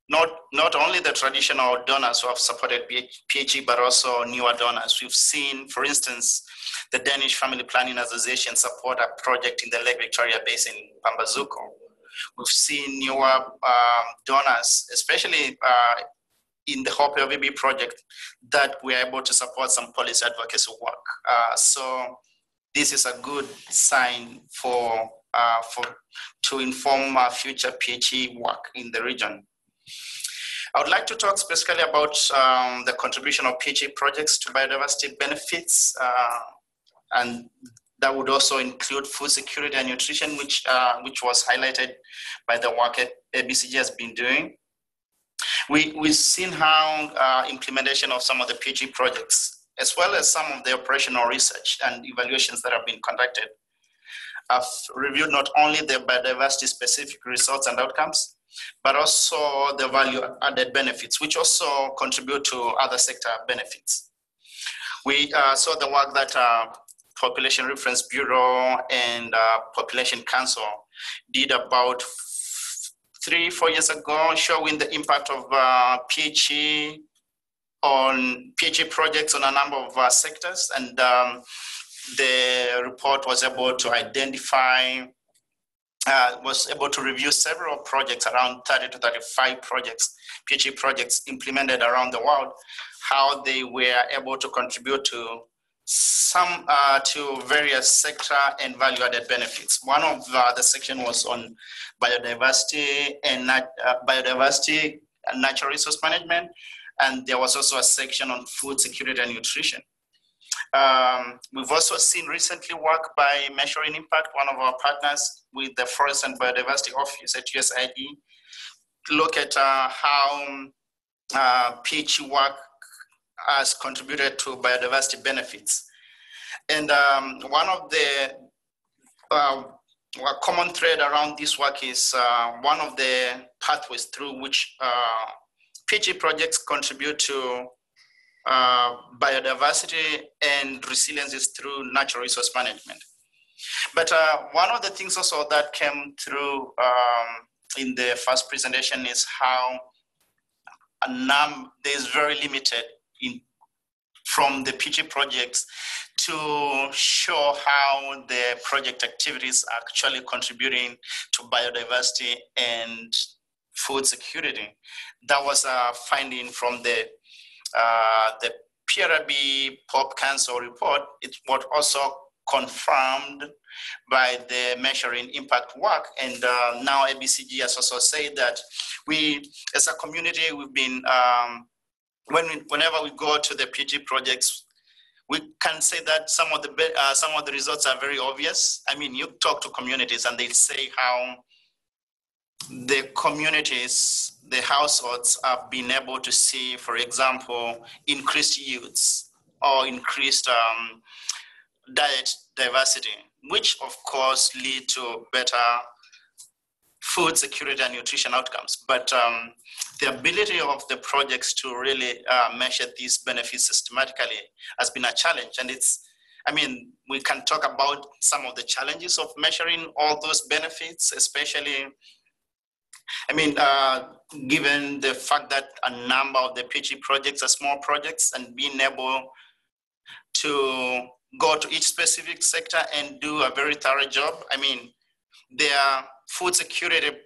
not only the traditional donors who have supported PHE, but also newer donors. We've seen, for instance, the Danish Family Planning Association support a project in the Lake Victoria Basin, Pambazuko. We've seen newer donors, especially in the Hope LVB project, that we're able to support some policy advocacy work. So this is a good sign to inform our future PHE work in the region. I would like to talk specifically about the contribution of PHE projects to biodiversity benefits, and that would also include food security and nutrition, which was highlighted by the work ABCG has been doing. We've seen how implementation of some of the PHE projects, as well as some of the operational research and evaluations that have been conducted, have reviewed not only the biodiversity specific results and outcomes, but also the value-added benefits, which also contribute to other sector benefits. We saw the work that Population Reference Bureau and Population Council did about 3-4 years ago, showing the impact of PHE on PHE projects on a number of sectors. And the report was able to identify, was able to review several projects, around 30 to 35 projects, PHE projects implemented around the world, how they were able to contribute to some to various sector and value-added benefits. One of the section was on biodiversity and natural resource management, and there was also a section on food security and nutrition. We've also seen recently work by Measuring Impact, one of our partners with the Forest and Biodiversity Office at USAID, look at how PHE work has contributed to biodiversity benefits. And one of the common thread around this work is one of the pathways through which PHE projects contribute to biodiversity and resilience is through natural resource management. But one of the things also that came through in the first presentation is how there's very limited from the PHE projects to show how the project activities are actually contributing to biodiversity and food security. That was a finding from the PRB Pop Council report. It was also confirmed by the Measuring Impact work. And now ABCG has also said that we, as a community, we've been, whenever we go to the PHE projects, we can say that some of the results are very obvious. I mean, you talk to communities and they say how the communities, the households have been able to see, for example, increased yields or increased diet diversity, which of course lead to better food security and nutrition outcomes. But the ability of the projects to really measure these benefits systematically has been a challenge. And it's, I mean, we can talk about some of the challenges of measuring all those benefits, especially, I mean, given the fact that a number of the PHE projects are small projects, and being able to go to each specific sector and do a very thorough job. I mean, there are food security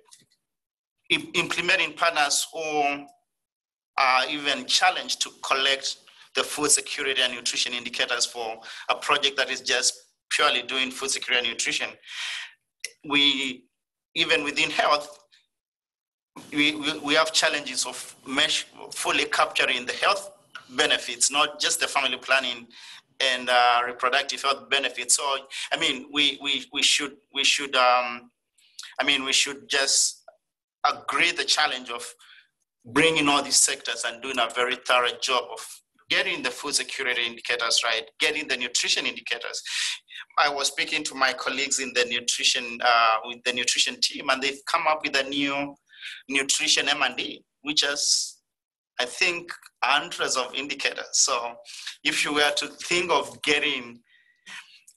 implementing partners who are even challenged to collect the food security and nutrition indicators for a project that is just purely doing food security and nutrition. We, even within health, we have challenges of fully capturing the health benefits, not just the family planning and reproductive health benefits. So, I mean, we should just agree the challenge of bringing all these sectors and doing a very thorough job of getting the food security indicators right, getting the nutrition indicators. I was speaking to my colleagues in the nutrition, with the nutrition team, and they've come up with a new nutrition M&D, which is, I think, hundreds of indicators. So if you were to think of getting,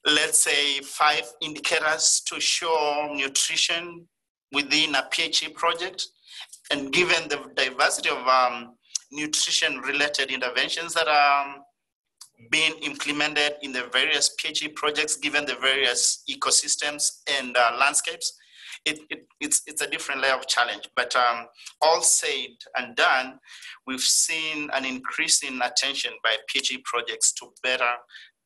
let's say, 5 indicators to show nutrition within a PHE project, and given the diversity of nutrition-related interventions that are being implemented in the various PHE projects, given the various ecosystems and landscapes, it's a different layer of challenge. But all said and done, we've seen an increase in attention by PHE projects to better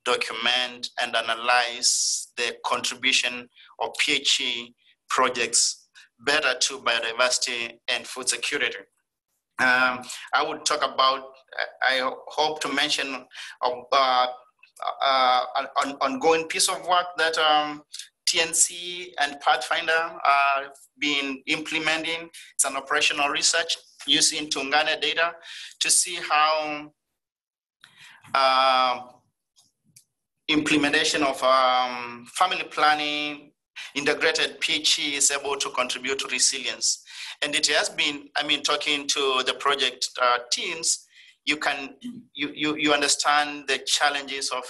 document and analyze the contribution of PHE projects better to biodiversity and food security. I would talk about, I hope to mention an ongoing piece of work that TNC and Pathfinder have been implementing. It's an operational research using Tuungane data to see how implementation of family planning, integrated PHE is able to contribute to resilience. And it has been, I mean, talking to the project teams, you understand the challenges of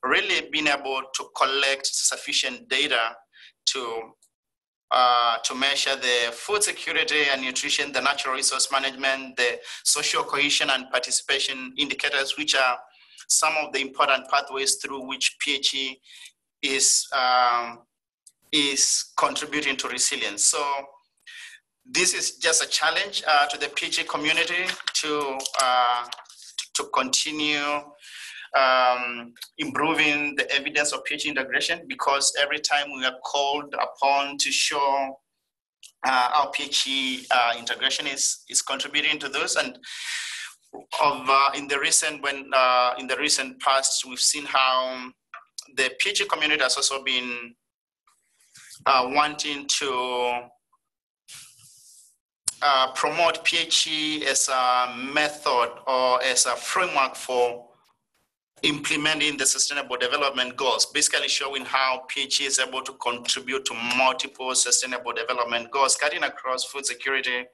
really being able to collect sufficient data to measure the food security and nutrition, the natural resource management, the social cohesion and participation indicators, which are some of the important pathways through which PHE is contributing to resilience. So this is just a challenge to the PHE community to continue improving the evidence of PHE integration, because every time we are called upon to show how PHE integration is contributing to those, and in the recent past, we've seen how the PHE community has also been wanting to promote PHE as a method or as a framework for implementing the Sustainable Development Goals, basically showing how PHE is able to contribute to multiple Sustainable Development Goals, cutting across food security,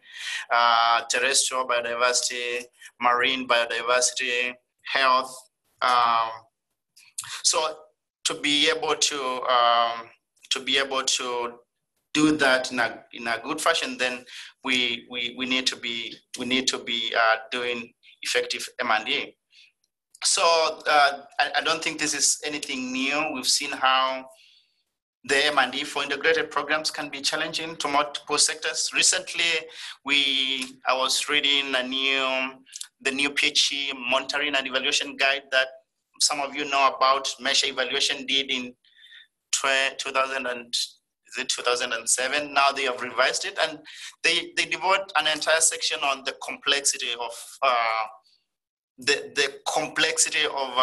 terrestrial biodiversity, marine biodiversity, health. So to be able to do that in a good fashion, then we need to be doing effective M&A. So I don't think this is anything new. We've seen how the M&E for integrated programs can be challenging to multiple sectors. Recently, I was reading the new PHE monitoring and evaluation guide that some of you know about. Measure Evaluation did in 2007. Now they have revised it, and they devote an entire section on the complexity of the complexity of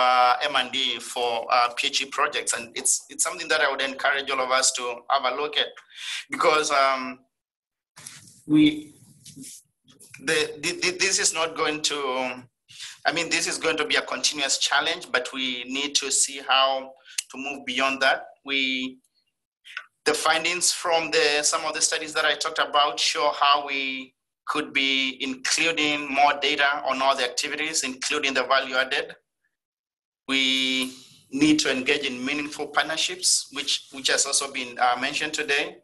M&D for PHE projects, and it's something that I would encourage all of us to have a look at, because this is not going to. I mean, this is going to be a continuous challenge, but we need to see how to move beyond that. The findings from some of the studies that I talked about show how we could be including more data on all the activities, including the value added. We need to engage in meaningful partnerships, which has also been mentioned today.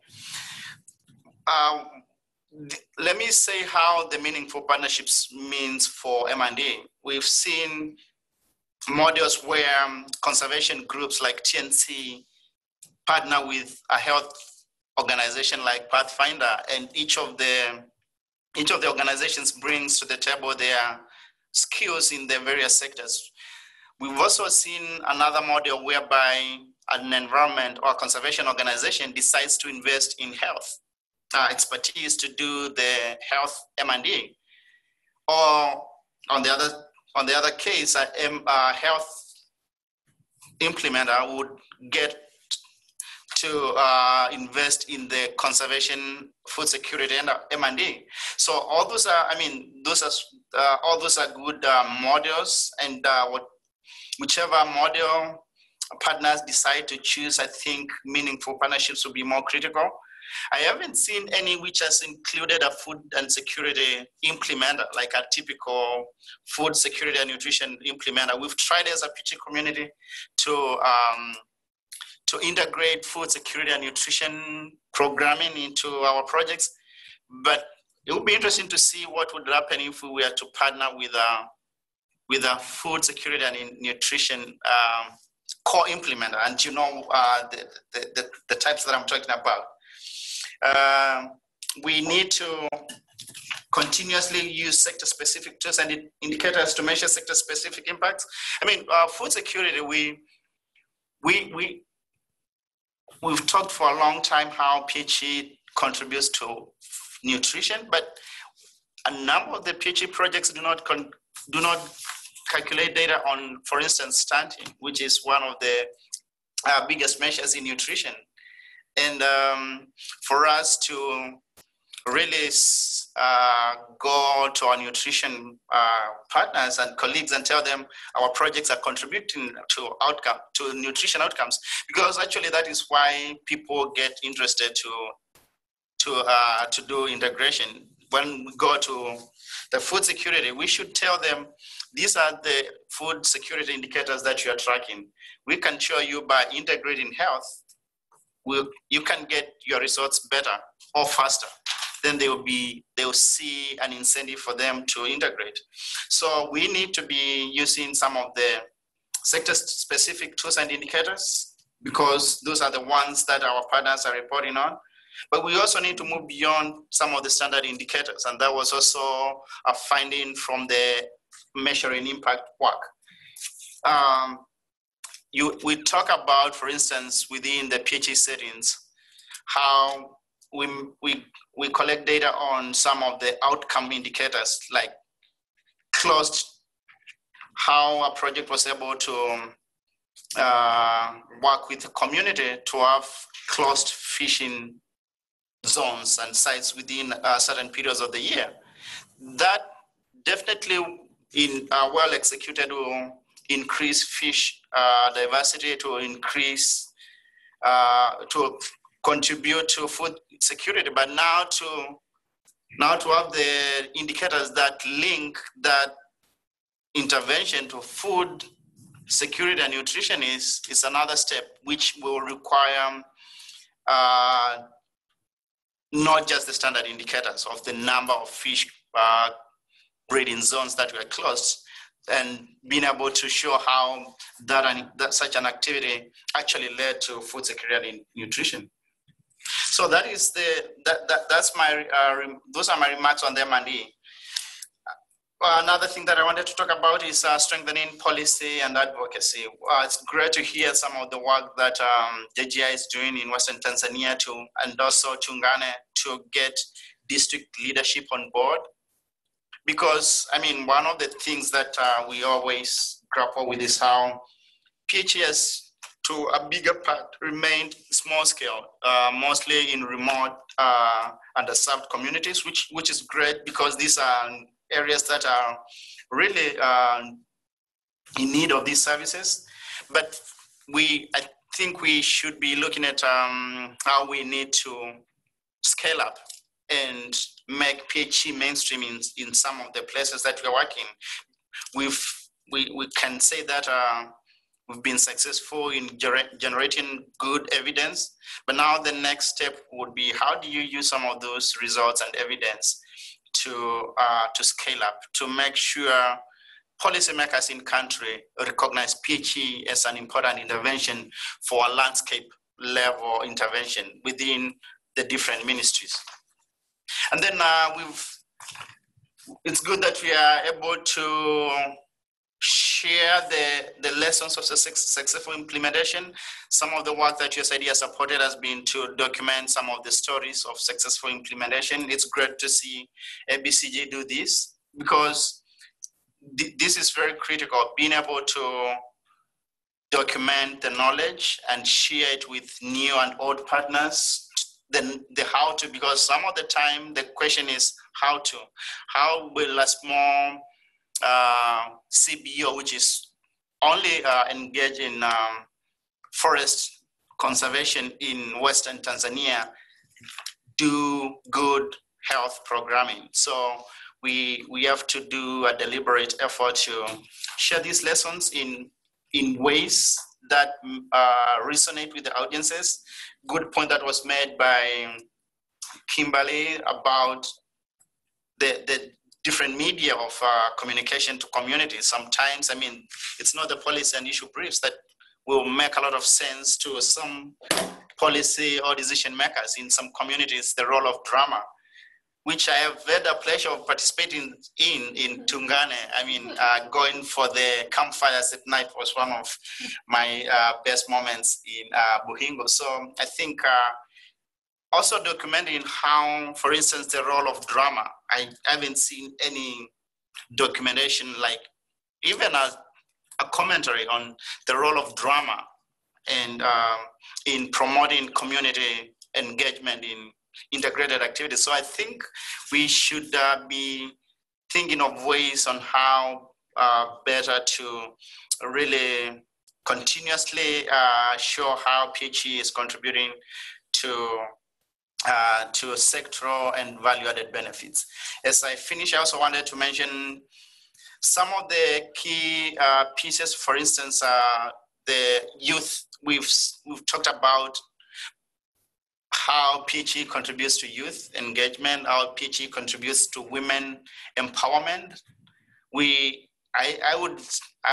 Let me say how the meaningful partnerships means for M&A. We've seen models where conservation groups like TNC partner with a health organization like Pathfinder, and each of the organizations brings to the table their skills in their various sectors. We've also seen another model whereby an environment or conservation organization decides to invest in health expertise to do the health M&A, or on the other case, a health implementer would get to invest in the conservation, food security, and M&A. So all those are, all those are good models, and whichever model partners decide to choose, I think meaningful partnerships will be more critical. I haven't seen any which has included a food and security implementer, like a typical food security and nutrition implementer. We've tried as a PHE community to integrate food security and nutrition programming into our projects, but it would be interesting to see what would happen if we were to partner with a food security and nutrition core implementer, and the types that I'm talking about. We need to continuously use sector-specific tools and indicators to measure sector-specific impacts. Food security, we've talked for a long time how PHE contributes to nutrition, but a number of the PHE projects do not calculate data on, for instance, stunting, which is one of the biggest measures in nutrition. And for us to really go to our nutrition partners and colleagues and tell them our projects are contributing to nutrition outcomes, because actually that is why people get interested to do integration. when we go to the food security, we should tell them, these are the food security indicators that you are tracking. We can show you by integrating health, you can get your results better or faster. Then they will see an incentive for them to integrate. So we need to be using some of the sector-specific tools and indicators, because those are the ones that our partners are reporting on. But we also need to move beyond some of the standard indicators, and that was also a finding from the measuring impact work. We talk about, for instance, within the PHE settings, how we collect data on some of the outcome indicators, like closed, how a project was able to work with the community to have closed fishing zones and sites within certain periods of the year. That definitely, in well executed, will increase fish diversity, to increase, to contribute to food security. But now to have the indicators that link that intervention to food security and nutrition is another step, which will require not just the standard indicators of the number of fish breeding zones that were closed, and being able to show how that such an activity actually led to food security and nutrition. So that is that's my those are my remarks on the M&E. Another thing that I wanted to talk about is strengthening policy and advocacy. It's great to hear some of the work that JGI is doing in Western Tanzania and also Tuungane to get district leadership on board. Because, I mean, one of the things that we always grapple with is how PHS, to a bigger part, remained small scale, mostly in remote, underserved communities, which is great, because these are areas that are really in need of these services. But I think we should be looking at how we need to scale up and make PHE mainstream in some of the places that we're working. We can say that we've been successful in generating good evidence, but now the next step would be, how do you use some of those results and evidence to scale up, to make sure policymakers in country recognize PHE as an important intervention for a landscape level intervention within the different ministries. And then it's good that we are able to share the lessons of successful implementation. Some of the work that USAID has supported has been to document some of the stories of successful implementation. It's great to see ABCG do this, because this is very critical, being able to document the knowledge and share it with new and old partners. Then the how to, because some of the time the question is how will a small CBO, which is only engaged in forest conservation in Western Tanzania, do good health programming. So we have to do a deliberate effort to share these lessons in ways that resonate with the audiences. Good point that was made by Kimberly about the different media of communication to communities. Sometimes, I mean, it's not the policy and issue briefs that will make a lot of sense to some policy or decision makers. In some communities, the role of drama, which I have had the pleasure of participating in Tuungane. I mean, going for the campfires at night was one of my best moments in Buhingo. So I think also documenting how, for instance, the role of drama. I haven't seen any documentation, like even a commentary on the role of drama and in promoting community engagement in integrated activities. So I think we should be thinking of ways on how better to really continuously show how PHE is contributing to to sectoral and value-added benefits. As I finish, I also wanted to mention some of the key pieces. For instance, the youth. We've talked about how PHE contributes to youth engagement, how PHE contributes to women empowerment. I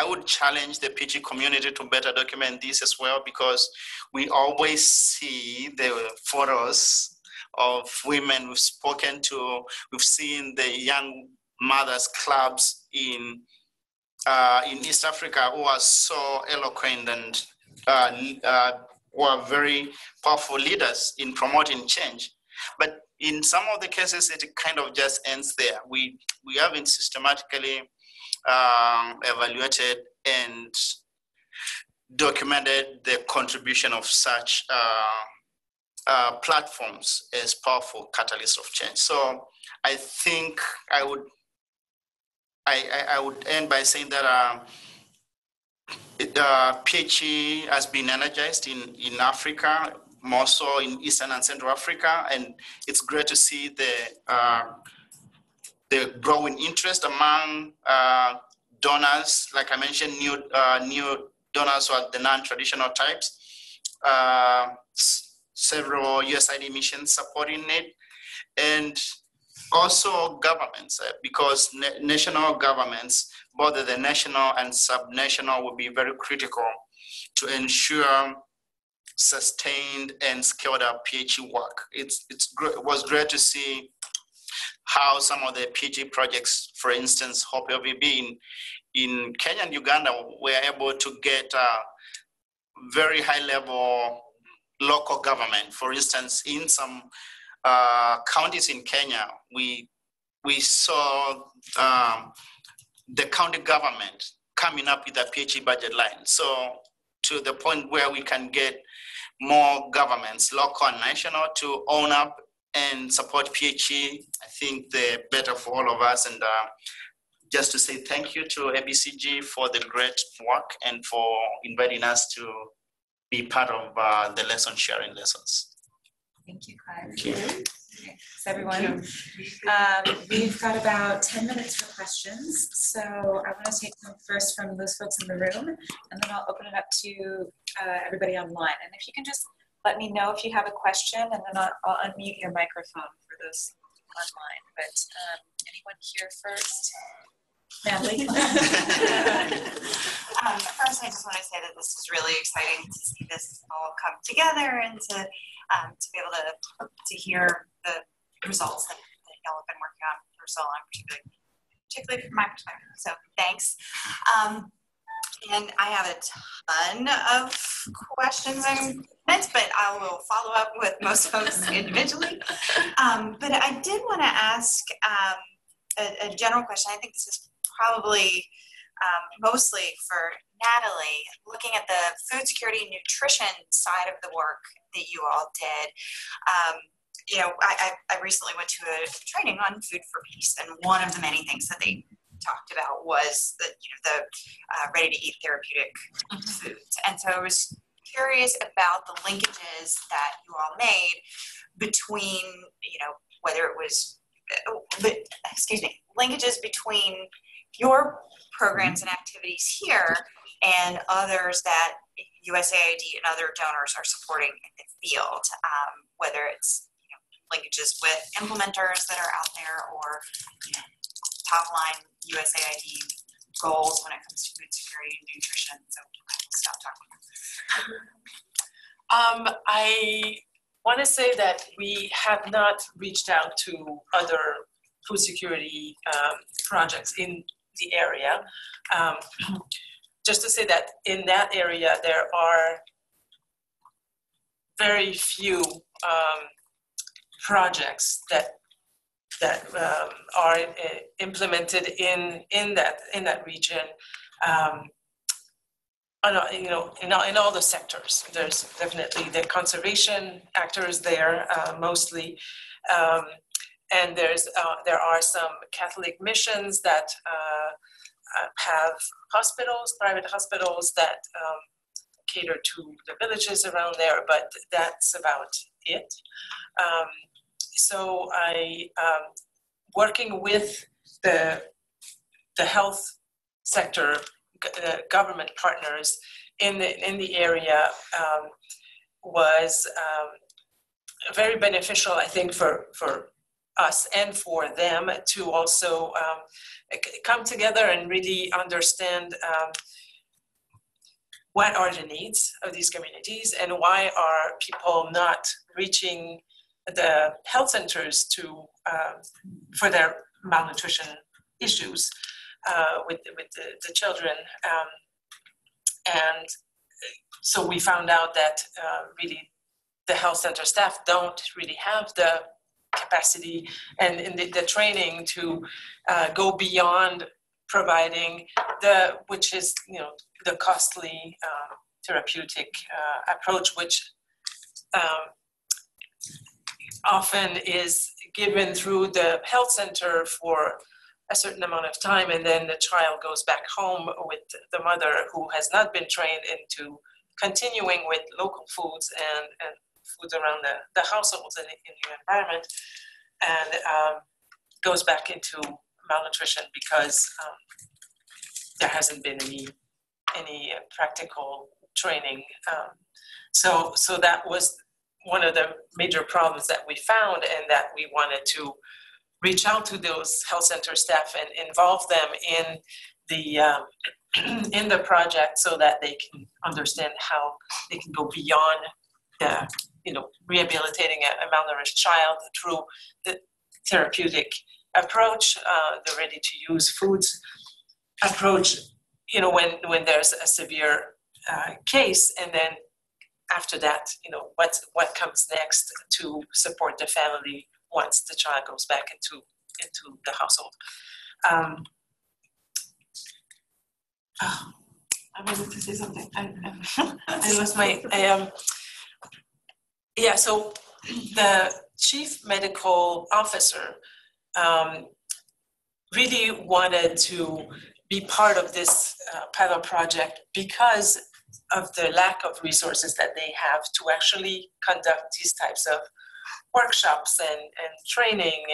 would challenge the PHE community to better document this as well, because we always see the photos of women we've spoken to. We've seen the young mothers clubs in East Africa who are so eloquent and who are very powerful leaders in promoting change. But in some of the cases, it kind of just ends there. We haven't systematically evaluated and documented the contribution of such platforms as powerful catalysts of change. So I think I would end by saying that PHE has been energized in Africa, more so in Eastern and Central Africa, and it's great to see the growing interest among donors. Like I mentioned, new donors are the non-traditional types. Several USAID missions supporting it, and also governments, because national governments, both the national and sub-national, will be very critical to ensure sustained and scaled up PHE work. It was great to see how some of the PHE projects, for instance, Hope LVB in Kenya and Uganda, were able to get very high level local government. For instance, in some counties in Kenya, we saw the county government coming up with a PHE budget line. So to the point where we can get more governments, local and national, to own up and support PHE, I think the better for all of us. And just to say thank you to ABCG for the great work and for inviting us to be part of the lesson sharing lessons. Thank you, Clive. Thank you. Okay, so everyone, we've got about 10 minutes for questions. So I want to take them first from those folks in the room, and then I'll open it up to everybody online. And if you can just let me know if you have a question, and then I'll unmute your microphone for those online. But anyone here first? Natalie? First, I just want to say that this is really exciting to see this all come together, and to be able to hear the results that y'all have been working on for so long, particularly from my perspective. So thanks. And I have a ton of questions and comments, but I will follow up with most folks individually. But I did want to ask a general question. I think this is probably mostly for Natalie, looking at the food security and nutrition side of the work that you all did. You know, I recently went to a training on food for peace, and one of the many things that they talked about was the ready-to-eat therapeutic foods. And so I was curious about the linkages that you all made between, whether it was, linkages between your programs and activities here and others that USAID and other donors are supporting in the field, whether it's linkages with implementers that are out there, or top line USAID goals when it comes to food security and nutrition. So I will stop talking. I want to say that we have not reached out to other food security projects in the area. Just to say that in that area, there are very few projects that are implemented in that region. In all the sectors, there's definitely the conservation actors there mostly, and there are some Catholic missions that have hospitals, private hospitals that cater to the villages around there, but that's about it. So I, working with the health sector, government partners in the area, was very beneficial, I think, for us and for them to also come together and really understand what are the needs of these communities and why are people not reaching the health centers to for their malnutrition issues with the children. And so we found out that really the health center staff don't really have the capacity and the training to go beyond providing which is, the costly therapeutic approach, which often is given through the health center for a certain amount of time, and then the child goes back home with the mother who has not been trained into continuing with local foods and foods around the households and in the environment, and goes back into malnutrition because there hasn't been any practical training. So that was one of the major problems that we found, and that we wanted to reach out to those health center staff and involve them in the project so that they can understand how they can go beyond the, rehabilitating a malnourished child through the therapeutic approach, the ready-to-use foods approach, when there's a severe case, and then after that, what comes next to support the family once the child goes back into the household. I wanted to say something. I lost my. So the chief medical officer really wanted to be part of this pilot project because of the lack of resources that they have to actually conduct these types of workshops and training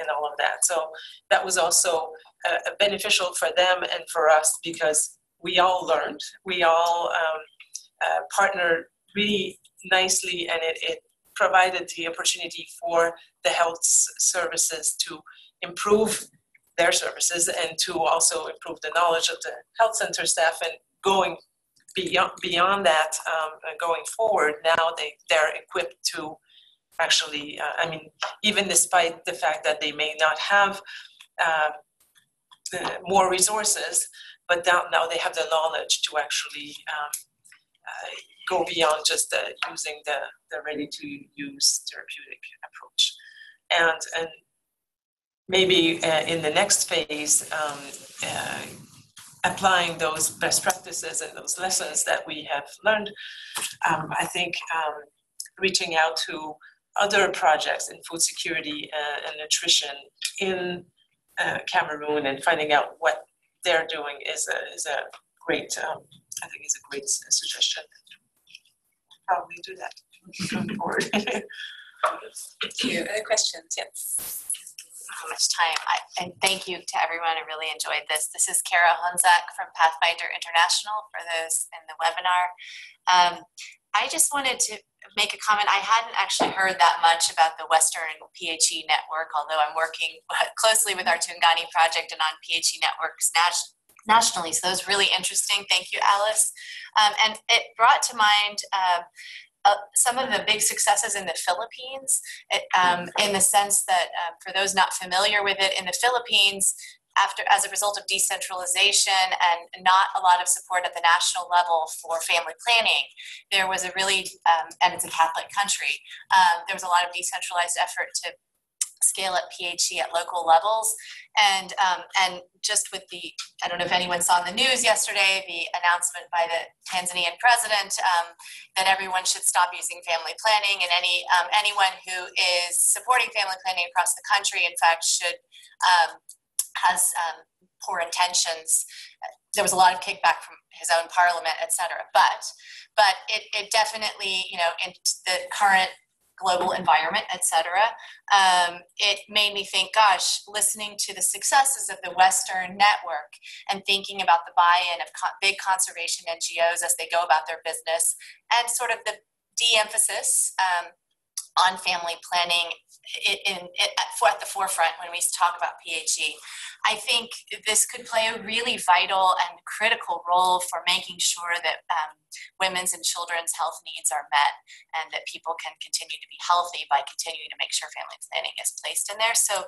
and all of that. So that was also beneficial for them and for us because we all learned, we all partnered really nicely, and it provided the opportunity for the health services to improve their services and to also improve the knowledge of the health center staff, and going beyond that, going forward, now they're equipped to actually, even despite the fact that they may not have more resources, but now they have the knowledge to actually go beyond just using the ready-to-use therapeutic approach. And maybe in the next phase, applying those best practices and those lessons that we have learned, I think reaching out to other projects in food security and nutrition in Cameroon and finding out what they're doing is a great, I think is a great suggestion. Probably do that going forward. Thank you. Other questions? Yes. How much time. And thank you to everyone. I really enjoyed this. This is Kara Honzak from Pathfinder International for those in the webinar. I just wanted to make a comment. I hadn't actually heard that much about the Western PHE network, although I'm working closely with our Tuungane Project and on PHE networks nationally. So that was really interesting. Thank you, Alice. And it brought to mind some of the big successes in the Philippines, in the sense that for those not familiar with it, in the Philippines, as a result of decentralization and not a lot of support at the national level for family planning, there was a really, and it's a Catholic country, there was a lot of decentralized effort to scale up PHE at local levels. And just with I don't know if anyone saw in the news yesterday, the announcement by the Tanzanian president that everyone should stop using family planning, and anyone who is supporting family planning across the country, in fact, has poor intentions. There was a lot of kickback from his own parliament, et cetera. But it definitely, in the current global environment, etc. It made me think, gosh, listening to the successes of the Western network and thinking about the buy-in of big conservation NGOs as they go about their business, and sort of the de-emphasis on family planning at the forefront when we talk about PHE. I think this could play a really vital and critical role for making sure that women's and children's health needs are met, and that people can continue to be healthy by continuing to make sure family planning is placed in there. So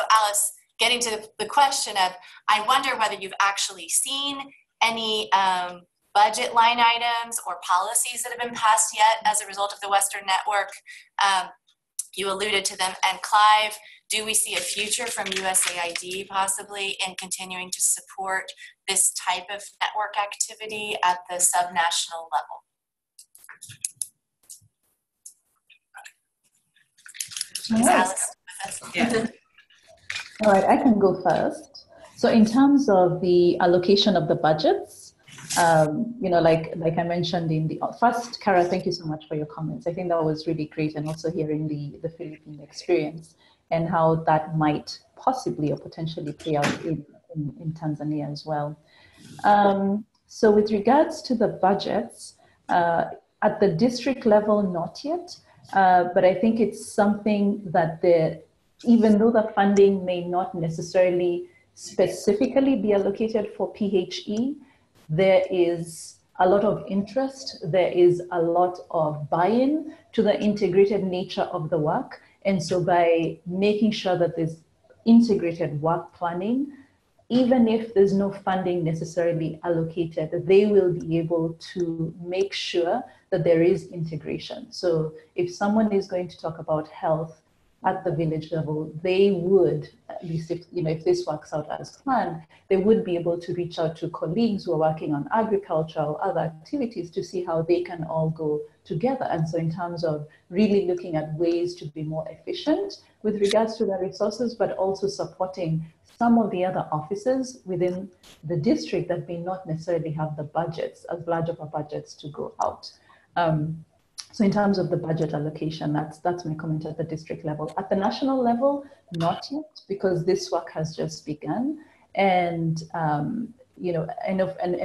Alice, getting to the question of, I wonder whether you've actually seen any budget line items or policies that have been passed yet as a result of the Western network. You alluded to them. And Clive, do we see a future from USAID possibly in continuing to support this type of network activity at the subnational level? Alice. Yeah. All right, I can go first. So in terms of the allocation of the budgets, like I mentioned in the first, Kara, thank you so much for your comments. I think that was really great, and also hearing the Philippine experience and how that might possibly or potentially play out in Tanzania as well. So with regards to the budgets, at the district level, not yet, but I think it's something that even though the funding may not necessarily specifically be allocated for PHE, there is a lot of interest, there is a lot of buy-in to the integrated nature of the work. And so by making sure that there's integrated work planning, even if there's no funding necessarily allocated, they will be able to make sure that there is integration. So if someone is going to talk about health at the village level, they would, at least if this works out as planned, they would be able to reach out to colleagues who are working on agriculture or other activities to see how they can all go together. And so in terms of really looking at ways to be more efficient with regards to the resources, but also supporting some of the other offices within the district that may not necessarily have the budgets, as large of a budgets to go out. So in terms of the budget allocation, that's my comment at the district level. At the national level, not yet, because this work has just begun. And and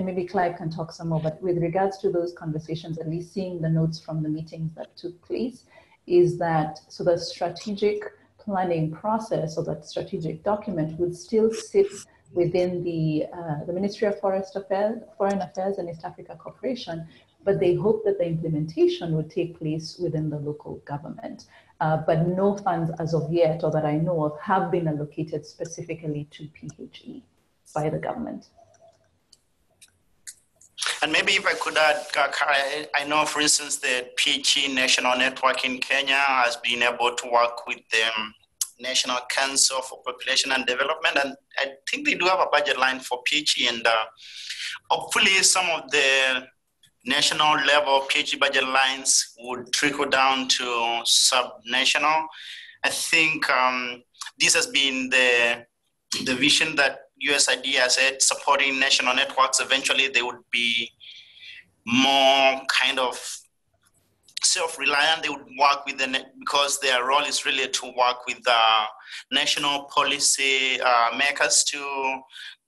maybe Clive can talk some more, but with regards to those conversations, at least seeing the notes from the meetings that took place, is that so the strategic planning process or that strategic document would still sit within the Ministry of Foreign Affairs and East Africa Cooperation, but they hope that the implementation would take place within the local government. But no funds as of yet, or that I know of, have been allocated specifically to PHE by the government. And maybe if I could add, I know, for instance, the PHE National Network in Kenya has been able to work with the National Council for Population and Development, and I think they do have a budget line for PHE, and hopefully some of the national level PHE budget lines would trickle down to sub-national. I think this has been the vision that USAID has had, supporting national networks. Eventually they would be more kind of self-reliant. They would work with because their role is really to work with national policy makers to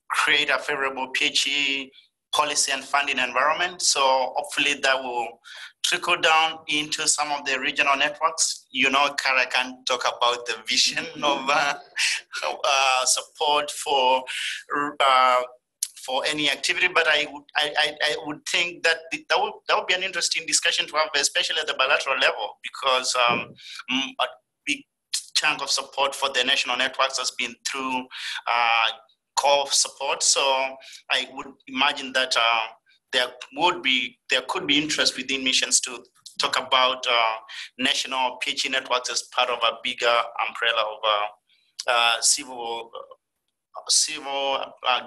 create a favorable PHE policy and funding environment. So hopefully that will trickle down into some of the regional networks. Kara can talk about the vision of support for any activity, but I would think that that would be an interesting discussion to have, especially at the bilateral level, because a big chunk of support for the national networks has been through core support. So I would imagine that there could be interest within missions to talk about national PHE networks as part of a bigger umbrella of civil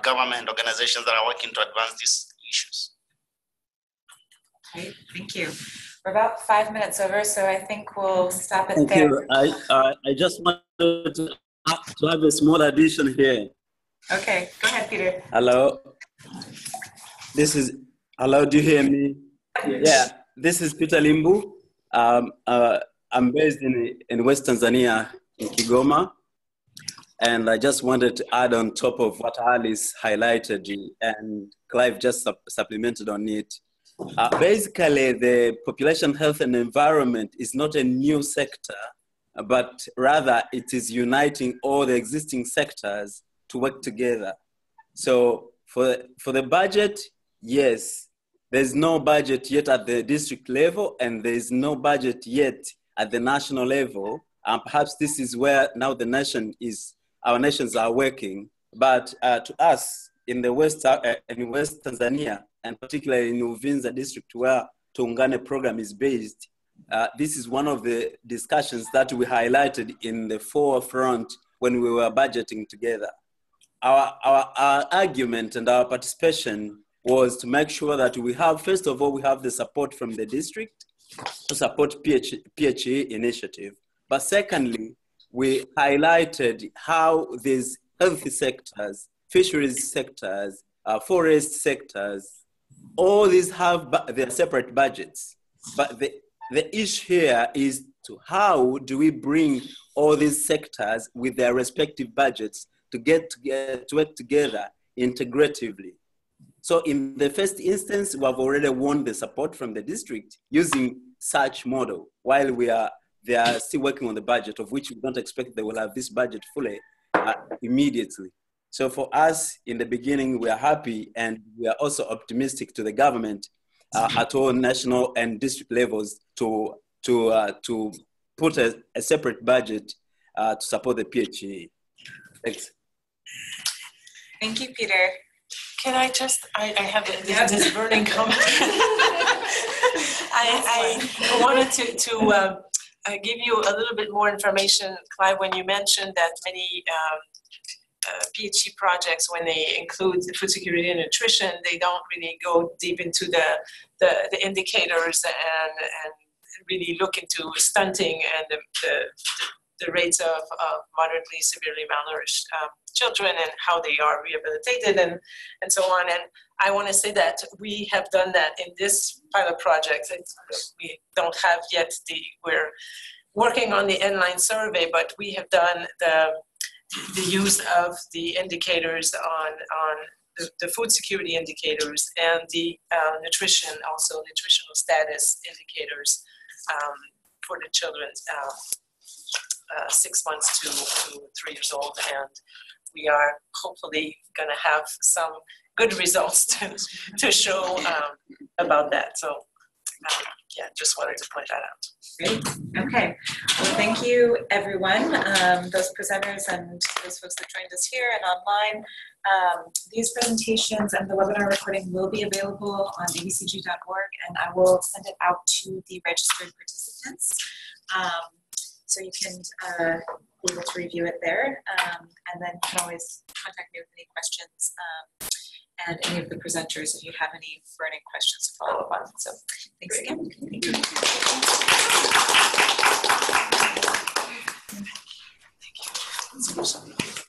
government organizations that are working to advance these issues. Great, thank you. We're about 5 minutes over, so I think we'll stop it there. Thank you. I just wanted to have a small addition here. Okay, go ahead, Peter. Hello. Hello, do you hear me? Yeah, this is Peter Limbu. I'm based in West Tanzania, in Kigoma. And I just wanted to add on top of what Alice highlighted and Clive just supplemented on it. Basically, the population health and environment is not a new sector, but rather it is uniting all the existing sectors to work together. So for the budget, yes, there's no budget yet at the district level, and there's no budget yet at the national level. Perhaps this is where now our nations are working. But to us in West Tanzania, and particularly in Uvinza district where Tuungane program is based, this is one of the discussions that we highlighted in the forefront when we were budgeting together. Our argument and our participation was to make sure that we have, first of all, we have the support from the district to support PHE initiative. But secondly, we highlighted how these healthy sectors, fisheries sectors, forest sectors, all these have their separate budgets. But the issue here is to how do we bring all these sectors with their respective budgets to work together integratively. So in the first instance, we have already won the support from the district using such model, while they are still working on the budget, of which we don't expect they will have this budget fully immediately. So for us, in the beginning, we are happy, and we are also optimistic to the government at all national and district levels to put a separate budget to support the PHE. Thanks. Thank you, Peter. Can I just, I have this burning comment. I wanted to give you a little bit more information, Clive, when you mentioned that many PHE projects, when they include food security and nutrition, they don't really go deep into the indicators and really look into stunting and the rates of moderately severely malnourished children and how they are rehabilitated and so on. And I want to say that we have done that in this pilot project. We don't have yet we're working on the inline survey, but we have done the use of the indicators on the food security indicators and the nutrition, also nutritional status indicators for the children 6 months to 3 years old. And we are hopefully going to have some good results to show about that. So yeah, just wanted to point that out. Great. Okay. Well, thank you, everyone, those presenters and those folks that joined us here and online. These presentations and the webinar recording will be available on abcg.org, and I will send it out to the registered participants. So you can be able to review it there. And then you can always contact me with any questions and any of the presenters if you have any burning questions to follow up on. So thanks again. Thank you.